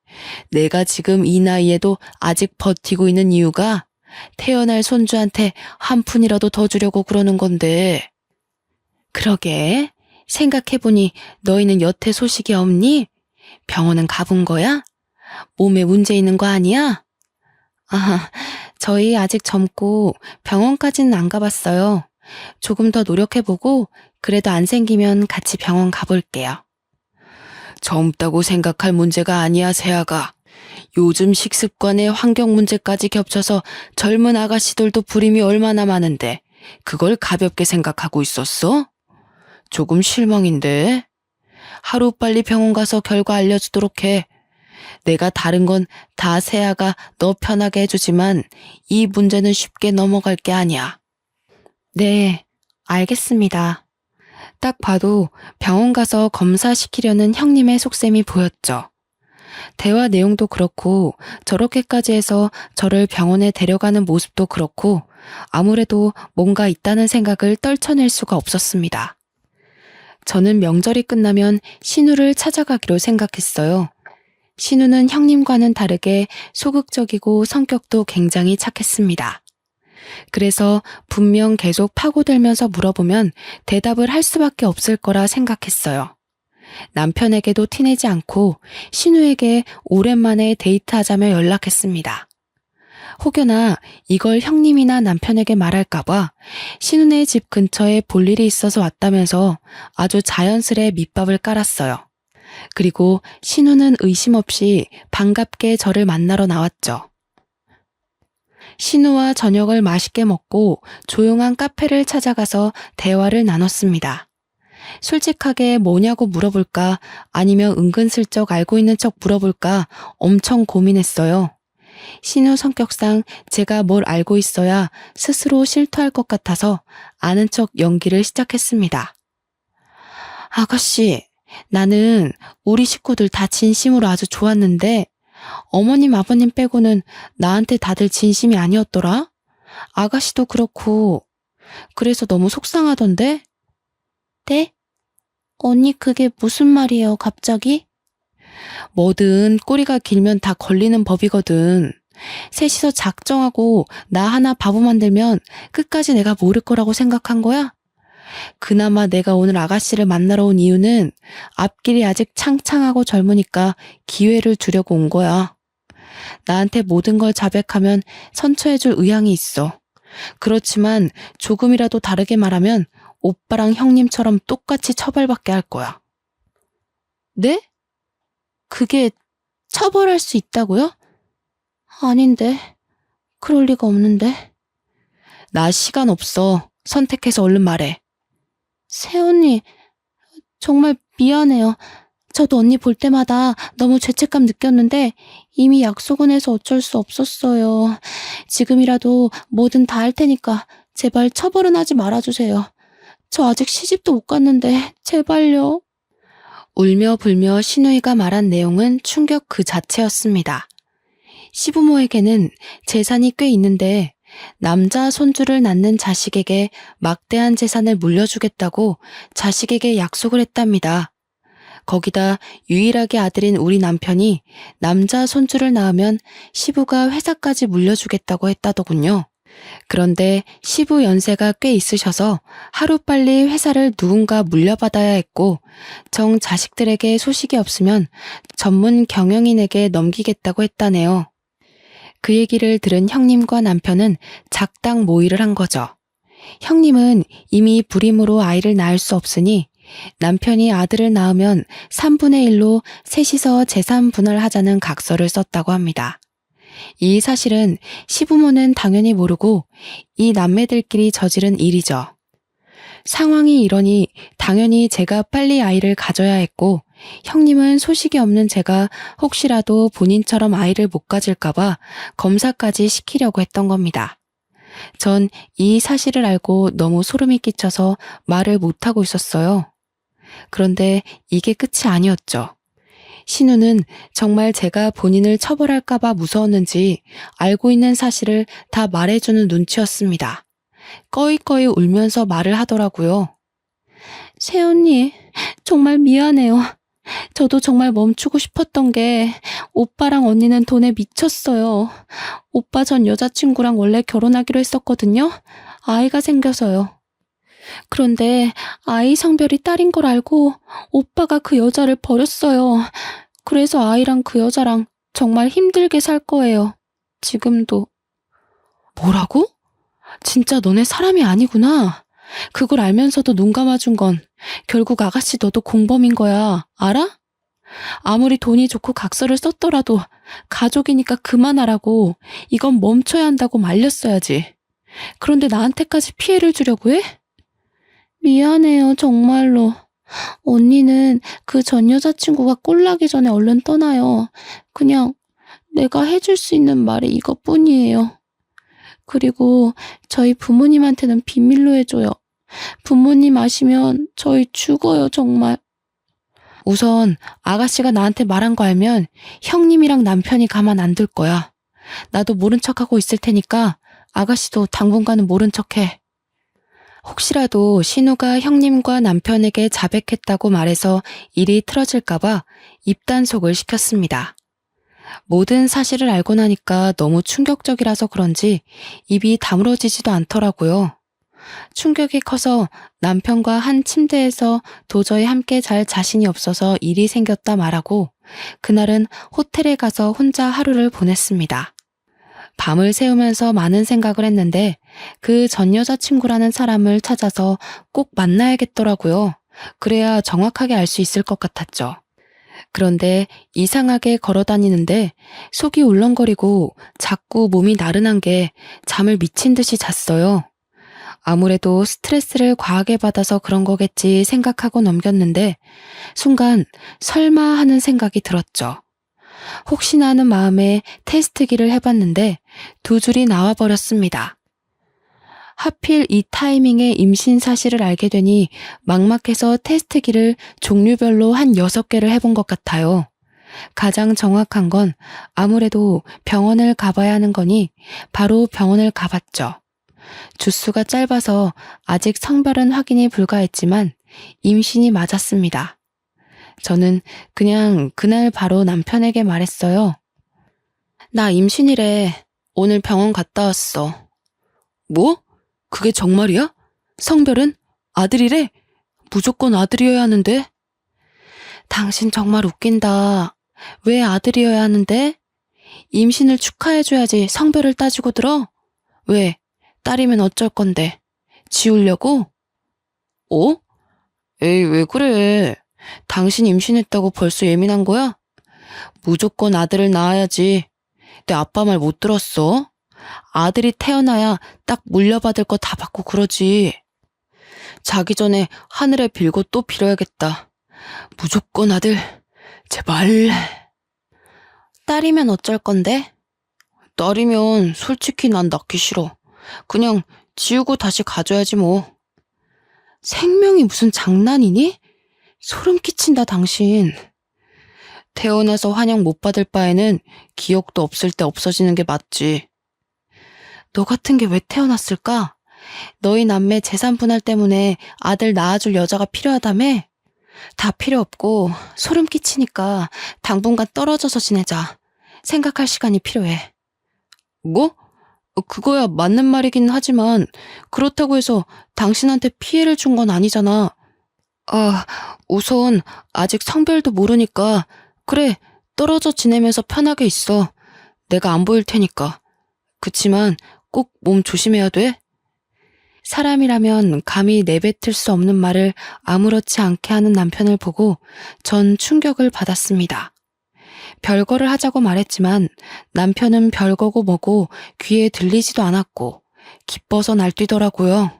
내가 지금 이 나이에도 아직 버티고 있는 이유가 태어날 손주한테 한 푼이라도 더 주려고 그러는 건데. 그러게, 생각해보니 너희는 여태 소식이 없니? 병원은 가본 거야? 몸에 문제 있는 거 아니야? 아, 저희 아직 젊고 병원까지는 안 가봤어요. 조금 더 노력해보고 그래도 안 생기면 같이 병원 가볼게요. 젊다고 생각할 문제가 아니야, 세아가. 요즘 식습관에 환경 문제까지 겹쳐서 젊은 아가씨들도 불임이 얼마나 많은데 그걸 가볍게 생각하고 있었어? 조금 실망인데. 하루빨리 병원 가서 결과 알려주도록 해. 내가 다른 건 다 세아가 너 편하게 해주지만 이 문제는 쉽게 넘어갈 게 아니야. 네, 알겠습니다. 딱 봐도 병원 가서 검사시키려는 형님의 속셈이 보였죠. 대화 내용도 그렇고 저렇게까지 해서 저를 병원에 데려가는 모습도 그렇고 아무래도 뭔가 있다는 생각을 떨쳐낼 수가 없었습니다. 저는 명절이 끝나면 신우를 찾아가기로 생각했어요. 신우는 형님과는 다르게 소극적이고 성격도 굉장히 착했습니다. 그래서 분명 계속 파고들면서 물어보면 대답을 할 수밖에 없을 거라 생각했어요. 남편에게도 티내지 않고 신우에게 오랜만에 데이트하자며 연락했습니다. 혹여나 이걸 형님이나 남편에게 말할까봐 신우네 집 근처에 볼 일이 있어서 왔다면서 아주 자연스레 밑밥을 깔았어요. 그리고 신우는 의심 없이 반갑게 저를 만나러 나왔죠. 신우와 저녁을 맛있게 먹고 조용한 카페를 찾아가서 대화를 나눴습니다. 솔직하게 뭐냐고 물어볼까 아니면 은근슬쩍 알고 있는 척 물어볼까 엄청 고민했어요. 신우 성격상 제가 뭘 알고 있어야 스스로 실토할 것 같아서 아는 척 연기를 시작했습니다. 아가씨, 나는 우리 식구들 다 진심으로 아주 좋았는데 어머님 아버님 빼고는 나한테 다들 진심이 아니었더라? 아가씨도 그렇고 그래서 너무 속상하던데? 네? 언니 그게 무슨 말이에요, 갑자기? 뭐든 꼬리가 길면 다 걸리는 법이거든. 셋이서 작정하고 나 하나 바보 만들면 끝까지 내가 모를 거라고 생각한 거야? 그나마 내가 오늘 아가씨를 만나러 온 이유는 앞길이 아직 창창하고 젊으니까 기회를 주려고 온 거야. 나한테 모든 걸 자백하면 선처해줄 의향이 있어. 그렇지만 조금이라도 다르게 말하면 오빠랑 형님처럼 똑같이 처벌받게 할 거야. 네? 그게 처벌할 수 있다고요? 아닌데, 그럴 리가 없는데. 나 시간 없어. 선택해서 얼른 말해. 새언니, 정말 미안해요. 저도 언니 볼 때마다 너무 죄책감 느꼈는데 이미 약속은 해서 어쩔 수 없었어요. 지금이라도 뭐든 다 할 테니까 제발 처벌은 하지 말아주세요. 저 아직 시집도 못 갔는데 제발요. 울며 불며 신우이가 말한 내용은 충격 그 자체였습니다. 시부모에게는 재산이 꽤 있는데 남자 손주를 낳는 자식에게 막대한 재산을 물려주겠다고 자식에게 약속을 했답니다. 거기다 유일하게 아들인 우리 남편이 남자 손주를 낳으면 시부가 회사까지 물려주겠다고 했다더군요. 그런데 시부 연세가 꽤 있으셔서 하루빨리 회사를 누군가 물려받아야 했고 정 자식들에게 소식이 없으면 전문 경영인에게 넘기겠다고 했다네요. 그 얘기를 들은 형님과 남편은 작당 모의를 한 거죠. 형님은 이미 불임으로 아이를 낳을 수 없으니 남편이 아들을 낳으면 3분의 1로 셋이서 재산 분할하자는 각서를 썼다고 합니다. 이 사실은 시부모는 당연히 모르고 이 남매들끼리 저지른 일이죠. 상황이 이러니 당연히 제가 빨리 아이를 가져야 했고 형님은 소식이 없는 제가 혹시라도 본인처럼 아이를 못 가질까봐 검사까지 시키려고 했던 겁니다. 전 이 사실을 알고 너무 소름이 끼쳐서 말을 못하고 있었어요. 그런데 이게 끝이 아니었죠. 신우는 정말 제가 본인을 처벌할까봐 무서웠는지 알고 있는 사실을 다 말해주는 눈치였습니다. 꺼이꺼이 울면서 말을 하더라고요. 새언니, 정말 미안해요. 저도 정말 멈추고 싶었던 게 오빠랑 언니는 돈에 미쳤어요. 오빠 전 여자친구랑 원래 결혼하기로 했었거든요. 아이가 생겨서요. 그런데 아이 성별이 딸인 걸 알고 오빠가 그 여자를 버렸어요. 그래서 아이랑 그 여자랑 정말 힘들게 살 거예요. 지금도. 뭐라고? 진짜 너네 사람이 아니구나. 그걸 알면서도 눈 감아준 건 결국 아가씨 너도 공범인 거야. 알아? 아무리 돈이 좋고 각서를 썼더라도 가족이니까 그만하라고, 이건 멈춰야 한다고 말렸어야지. 그런데 나한테까지 피해를 주려고 해? 미안해요, 정말로. 언니는 그 전 여자친구가 꼴나기 전에 얼른 떠나요. 그냥 내가 해줄 수 있는 말이 이것뿐이에요. 그리고 저희 부모님한테는 비밀로 해줘요. 부모님 아시면 저희 죽어요, 정말. 우선 아가씨가 나한테 말한 거 알면 형님이랑 남편이 가만 안 둘 거야. 나도 모른 척하고 있을 테니까 아가씨도 당분간은 모른 척해. 혹시라도 신우가 형님과 남편에게 자백했다고 말해서 일이 틀어질까봐 입단속을 시켰습니다. 모든 사실을 알고 나니까 너무 충격적이라서 그런지 입이 다물어지지도 않더라고요. 충격이 커서 남편과 한 침대에서 도저히 함께 잘 자신이 없어서 일이 생겼다 말하고 그날은 호텔에 가서 혼자 하루를 보냈습니다. 밤을 새우면서 많은 생각을 했는데 그 전 여자친구라는 사람을 찾아서 꼭 만나야겠더라고요. 그래야 정확하게 알 수 있을 것 같았죠. 그런데 이상하게 걸어 다니는데 속이 울렁거리고 자꾸 몸이 나른한 게 잠을 미친 듯이 잤어요. 아무래도 스트레스를 과하게 받아서 그런 거겠지 생각하고 넘겼는데 순간 설마 하는 생각이 들었죠. 혹시나 하는 마음에 테스트기를 해봤는데 2줄이 나와버렸습니다. 하필 이 타이밍에 임신 사실을 알게 되니 막막해서 테스트기를 종류별로 한 6개를 해본 것 같아요. 가장 정확한 건 아무래도 병원을 가봐야 하는 거니 바로 병원을 가봤죠. 주수가 짧아서 아직 성별은 확인이 불가했지만 임신이 맞았습니다. 저는 그냥 그날 바로 남편에게 말했어요. 나 임신이래. 오늘 병원 갔다 왔어. 뭐? 그게 정말이야? 성별은? 아들이래? 무조건 아들이어야 하는데? 당신 정말 웃긴다. 왜 아들이어야 하는데? 임신을 축하해줘야지 성별을 따지고 들어? 왜? 딸이면 어쩔 건데? 지우려고? 어? 에이, 왜 그래? 당신 임신했다고 벌써 예민한 거야? 무조건 아들을 낳아야지. 내 아빠 말 못 들었어? 아들이 태어나야 딱 물려받을 거 다 받고 그러지. 자기 전에 하늘에 빌고 또 빌어야겠다. 무조건 아들. 제발. 딸이면 어쩔 건데? 딸이면 솔직히 난 낳기 싫어. 그냥 지우고 다시 가져야지 뭐. 생명이 무슨 장난이니? 소름 끼친다 당신. 태어나서 환영 못 받을 바에는 기억도 없을 때 없어지는 게 맞지. 너 같은 게 왜 태어났을까? 너희 남매 재산 분할 때문에 아들 낳아줄 여자가 필요하다며? 다 필요 없고 소름 끼치니까 당분간 떨어져서 지내자. 생각할 시간이 필요해. 뭐? 그거야 맞는 말이긴 하지만 그렇다고 해서 당신한테 피해를 준 건 아니잖아. 아, 우선 아직 성별도 모르니까 그래, 떨어져 지내면서 편하게 있어. 내가 안 보일 테니까. 그치만 꼭 몸 조심해야 돼. 사람이라면 감히 내뱉을 수 없는 말을 아무렇지 않게 하는 남편을 보고 전 충격을 받았습니다. 별거를 하자고 말했지만 남편은 별거고 뭐고 귀에 들리지도 않았고 기뻐서 날뛰더라고요.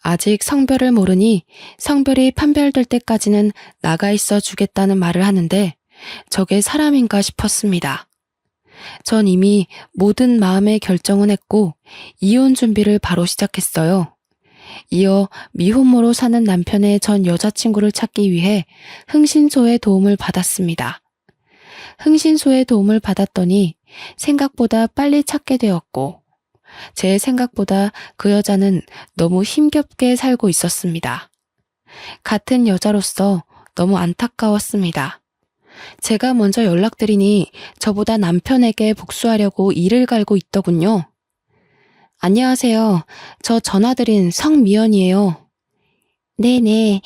아직 성별을 모르니 성별이 판별될 때까지는 나가 있어 주겠다는 말을 하는데 저게 사람인가 싶었습니다. 전 이미 모든 마음의 결정은 했고 이혼 준비를 바로 시작했어요. 이어 미혼모로 사는 남편의 전 여자친구를 찾기 위해 흥신소의 도움을 받았습니다. 흥신소의 도움을 받았더니 생각보다 빨리 찾게 되었고 제 생각보다 그 여자는 너무 힘겹게 살고 있었습니다. 같은 여자로서 너무 안타까웠습니다. 제가 먼저 연락드리니 저보다 남편에게 복수하려고 이를 갈고 있더군요. 안녕하세요. 저 전화드린 성미연이에요. 네네.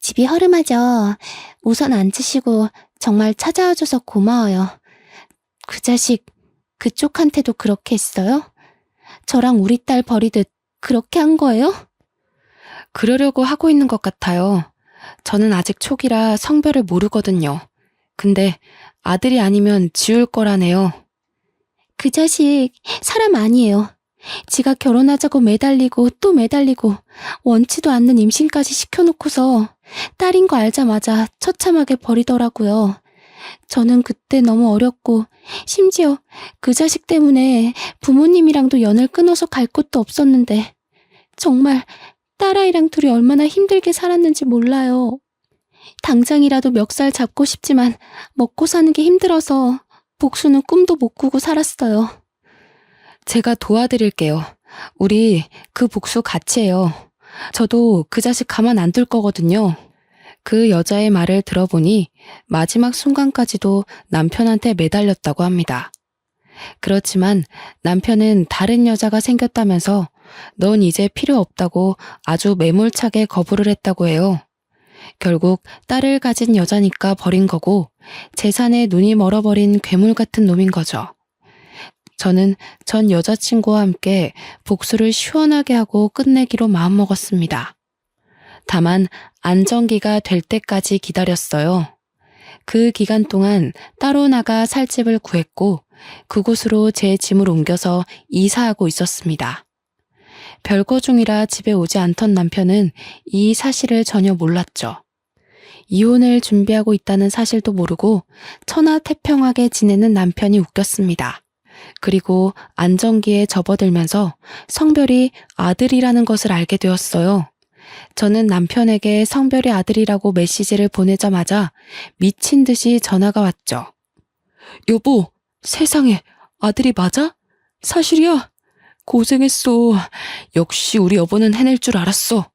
집이 허름하죠. 우선 앉으시고 정말 찾아와줘서 고마워요. 그 자식 그쪽한테도 그렇게 했어요? 저랑 우리 딸 버리듯 그렇게 한 거예요? 그러려고 하고 있는 것 같아요. 저는 아직 초기라 성별을 모르거든요. 근데 아들이 아니면 지울 거라네요. 그 자식 사람 아니에요. 지가 결혼하자고 매달리고 또 매달리고 원치도 않는 임신까지 시켜놓고서 딸인 거 알자마자 처참하게 버리더라고요. 저는 그때 너무 어렸고 심지어 그 자식 때문에 부모님이랑도 연을 끊어서 갈 곳도 없었는데 정말 딸아이랑 둘이 얼마나 힘들게 살았는지 몰라요. 당장이라도 멱살 잡고 싶지만 먹고 사는 게 힘들어서 복수는 꿈도 못 꾸고 살았어요. 제가 도와드릴게요. 우리 그 복수 같이 해요. 저도 그 자식 가만 안 둘 거거든요. 그 여자의 말을 들어보니 마지막 순간까지도 남편한테 매달렸다고 합니다. 그렇지만 남편은 다른 여자가 생겼다면서 넌 이제 필요 없다고 아주 매몰차게 거부를 했다고 해요. 결국 딸을 가진 여자니까 버린 거고 재산에 눈이 멀어버린 괴물 같은 놈인 거죠. 저는 전 여자친구와 함께 복수를 시원하게 하고 끝내기로 마음먹었습니다. 다만 안정기가 될 때까지 기다렸어요. 그 기간 동안 따로 나가 살 집을 구했고 그곳으로 제 짐을 옮겨서 이사하고 있었습니다. 별거 중이라 집에 오지 않던 남편은 이 사실을 전혀 몰랐죠. 이혼을 준비하고 있다는 사실도 모르고 천하태평하게 지내는 남편이 웃겼습니다. 그리고 안정기에 접어들면서 성별이 아들이라는 것을 알게 되었어요. 저는 남편에게 성별이 아들이라고 메시지를 보내자마자 미친 듯이 전화가 왔죠. 여보, 세상에 아들이 맞아? 사실이야? 고생했어. 역시 우리 여보는 해낼 줄 알았어.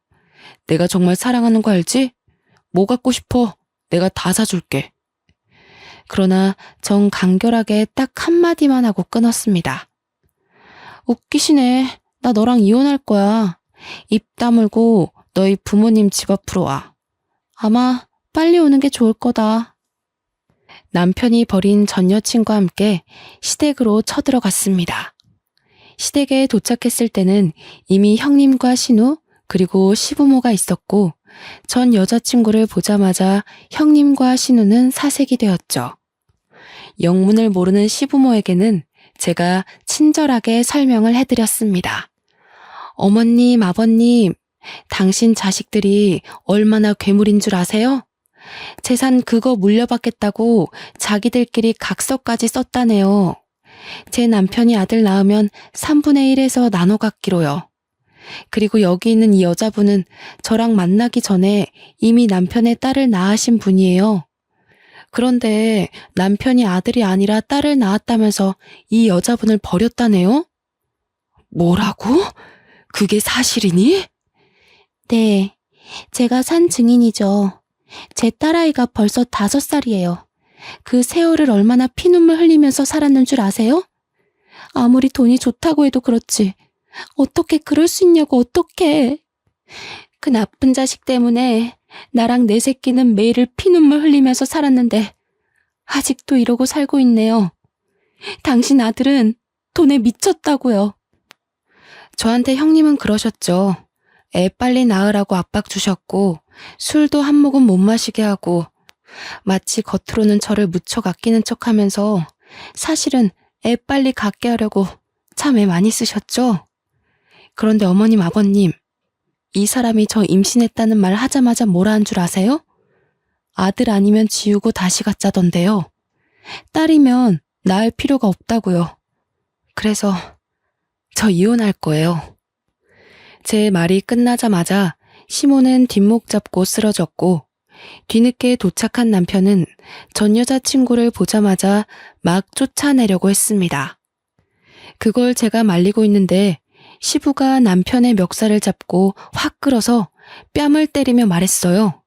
내가 정말 사랑하는 거 알지? 뭐 갖고 싶어? 내가 다 사줄게. 그러나 전 간결하게 딱 한마디만 하고 끊었습니다. 웃기시네. 나 너랑 이혼할 거야. 입 다물고 너희 부모님 집 앞으로 와. 아마 빨리 오는 게 좋을 거다. 남편이 버린 전 여친과 함께 시댁으로 쳐들어갔습니다. 시댁에 도착했을 때는 이미 형님과 신우 그리고 시부모가 있었고 전 여자친구를 보자마자 형님과 신우는 사색이 되었죠. 영문을 모르는 시부모에게는 제가 친절하게 설명을 해드렸습니다. 어머님, 아버님, 당신 자식들이 얼마나 괴물인 줄 아세요? 재산 그거 물려받겠다고 자기들끼리 각서까지 썼다네요. 제 남편이 아들 낳으면 3분의 1에서 나눠 갖기로요. 그리고 여기 있는 이 여자분은 저랑 만나기 전에 이미 남편의 딸을 낳으신 분이에요. 그런데 남편이 아들이 아니라 딸을 낳았다면서 이 여자분을 버렸다네요? 뭐라고? 그게 사실이니? 네, 제가 산 증인이죠. 제 딸아이가 벌써 5살이에요. 그 세월을 얼마나 피눈물 흘리면서 살았는 줄 아세요? 아무리 돈이 좋다고 해도 그렇지. 어떻게 그럴 수 있냐고 어떡해. 그 나쁜 자식 때문에 나랑 내 새끼는 매일 피눈물 흘리면서 살았는데 아직도 이러고 살고 있네요. 당신 아들은 돈에 미쳤다고요. 저한테 형님은 그러셨죠. 애 빨리 낳으라고 압박 주셨고 술도 한 모금 못 마시게 하고 마치 겉으로는 저를 무척 아끼는 척하면서 사실은 애 빨리 갖게 하려고 참 애 많이 쓰셨죠. 그런데 어머님, 아버님, 이 사람이 저 임신했다는 말 하자마자 뭐라 한 줄 아세요? 아들 아니면 지우고 다시 갖자던데요. 딸이면 낳을 필요가 없다고요. 그래서 저 이혼할 거예요. 제 말이 끝나자마자 시모는 뒷목 잡고 쓰러졌고 뒤늦게 도착한 남편은 전 여자친구를 보자마자 막 쫓아내려고 했습니다. 그걸 제가 말리고 있는데 시부가 남편의 멱살을 잡고 확 끌어서 뺨을 때리며 말했어요.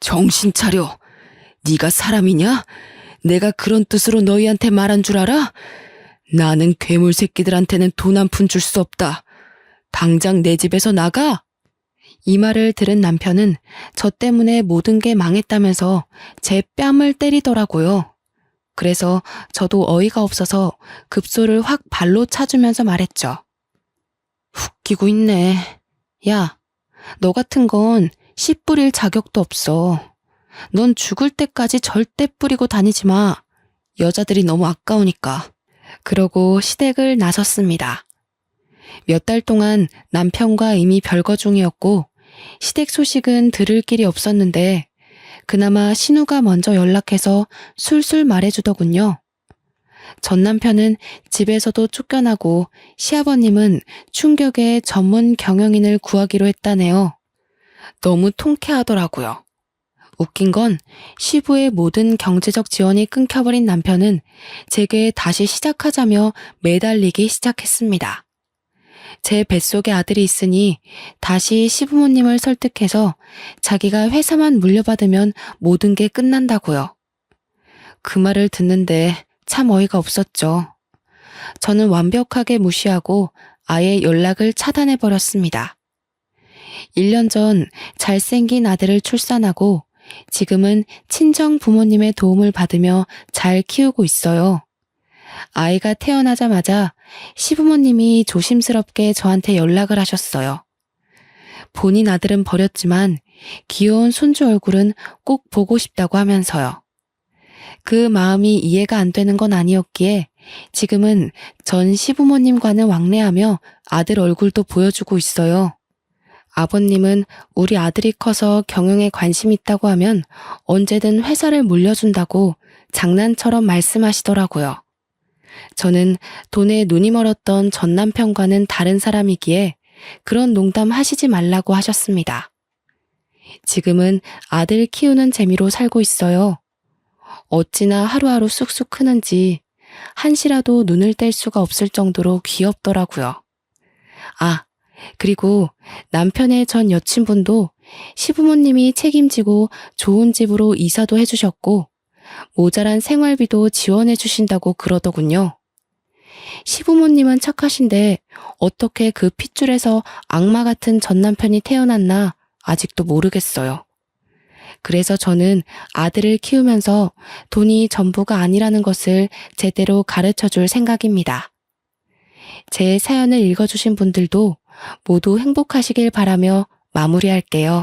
정신 차려. 네가 사람이냐? 내가 그런 뜻으로 너희한테 말한 줄 알아? 나는 괴물 새끼들한테는 돈 한 푼 줄 수 없다. 당장 내 집에서 나가! 이 말을 들은 남편은 저 때문에 모든 게 망했다면서 제 뺨을 때리더라고요. 그래서 저도 어이가 없어서 급소를 확 발로 차주면서 말했죠. 웃기고 있네. 야, 너 같은 건 씨 뿌릴 자격도 없어. 넌 죽을 때까지 절대 뿌리고 다니지 마. 여자들이 너무 아까우니까. 그러고 시댁을 나섰습니다. 몇 달 동안 남편과 이미 별거 중이었고 시댁 소식은 들을 길이 없었는데 그나마 신우가 먼저 연락해서 술술 말해주더군요. 전 남편은 집에서도 쫓겨나고 시아버님은 충격에 전문 경영인을 구하기로 했다네요. 너무 통쾌하더라고요. 웃긴 건 시부의 모든 경제적 지원이 끊겨버린 남편은 제게 다시 시작하자며 매달리기 시작했습니다. 제 뱃속에 아들이 있으니 다시 시부모님을 설득해서 자기가 회사만 물려받으면 모든 게 끝난다고요. 그 말을 듣는데 참 어이가 없었죠. 저는 완벽하게 무시하고 아예 연락을 차단해버렸습니다. 1년 전 잘생긴 아들을 출산하고 지금은 친정 부모님의 도움을 받으며 잘 키우고 있어요. 아이가 태어나자마자 시부모님이 조심스럽게 저한테 연락을 하셨어요. 본인 아들은 버렸지만 귀여운 손주 얼굴은 꼭 보고 싶다고 하면서요. 그 마음이 이해가 안 되는 건 아니었기에 지금은 전 시부모님과는 왕래하며 아들 얼굴도 보여주고 있어요. 아버님은 우리 아들이 커서 경영에 관심 있다고 하면 언제든 회사를 물려준다고 장난처럼 말씀하시더라고요. 저는 돈에 눈이 멀었던 전 남편과는 다른 사람이기에 그런 농담 하시지 말라고 하셨습니다. 지금은 아들 키우는 재미로 살고 있어요. 어찌나 하루하루 쑥쑥 크는지 한시라도 눈을 뗄 수가 없을 정도로 귀엽더라고요. 아, 그리고 남편의 전 여친분도 시부모님이 책임지고 좋은 집으로 이사도 해주셨고 모자란 생활비도 지원해 주신다고 그러더군요. 시부모님은 착하신데 어떻게 그 핏줄에서 악마 같은 전 남편이 태어났나 아직도 모르겠어요. 그래서 저는 아들을 키우면서 돈이 전부가 아니라는 것을 제대로 가르쳐 줄 생각입니다. 제 사연을 읽어주신 분들도 모두 행복하시길 바라며 마무리할게요.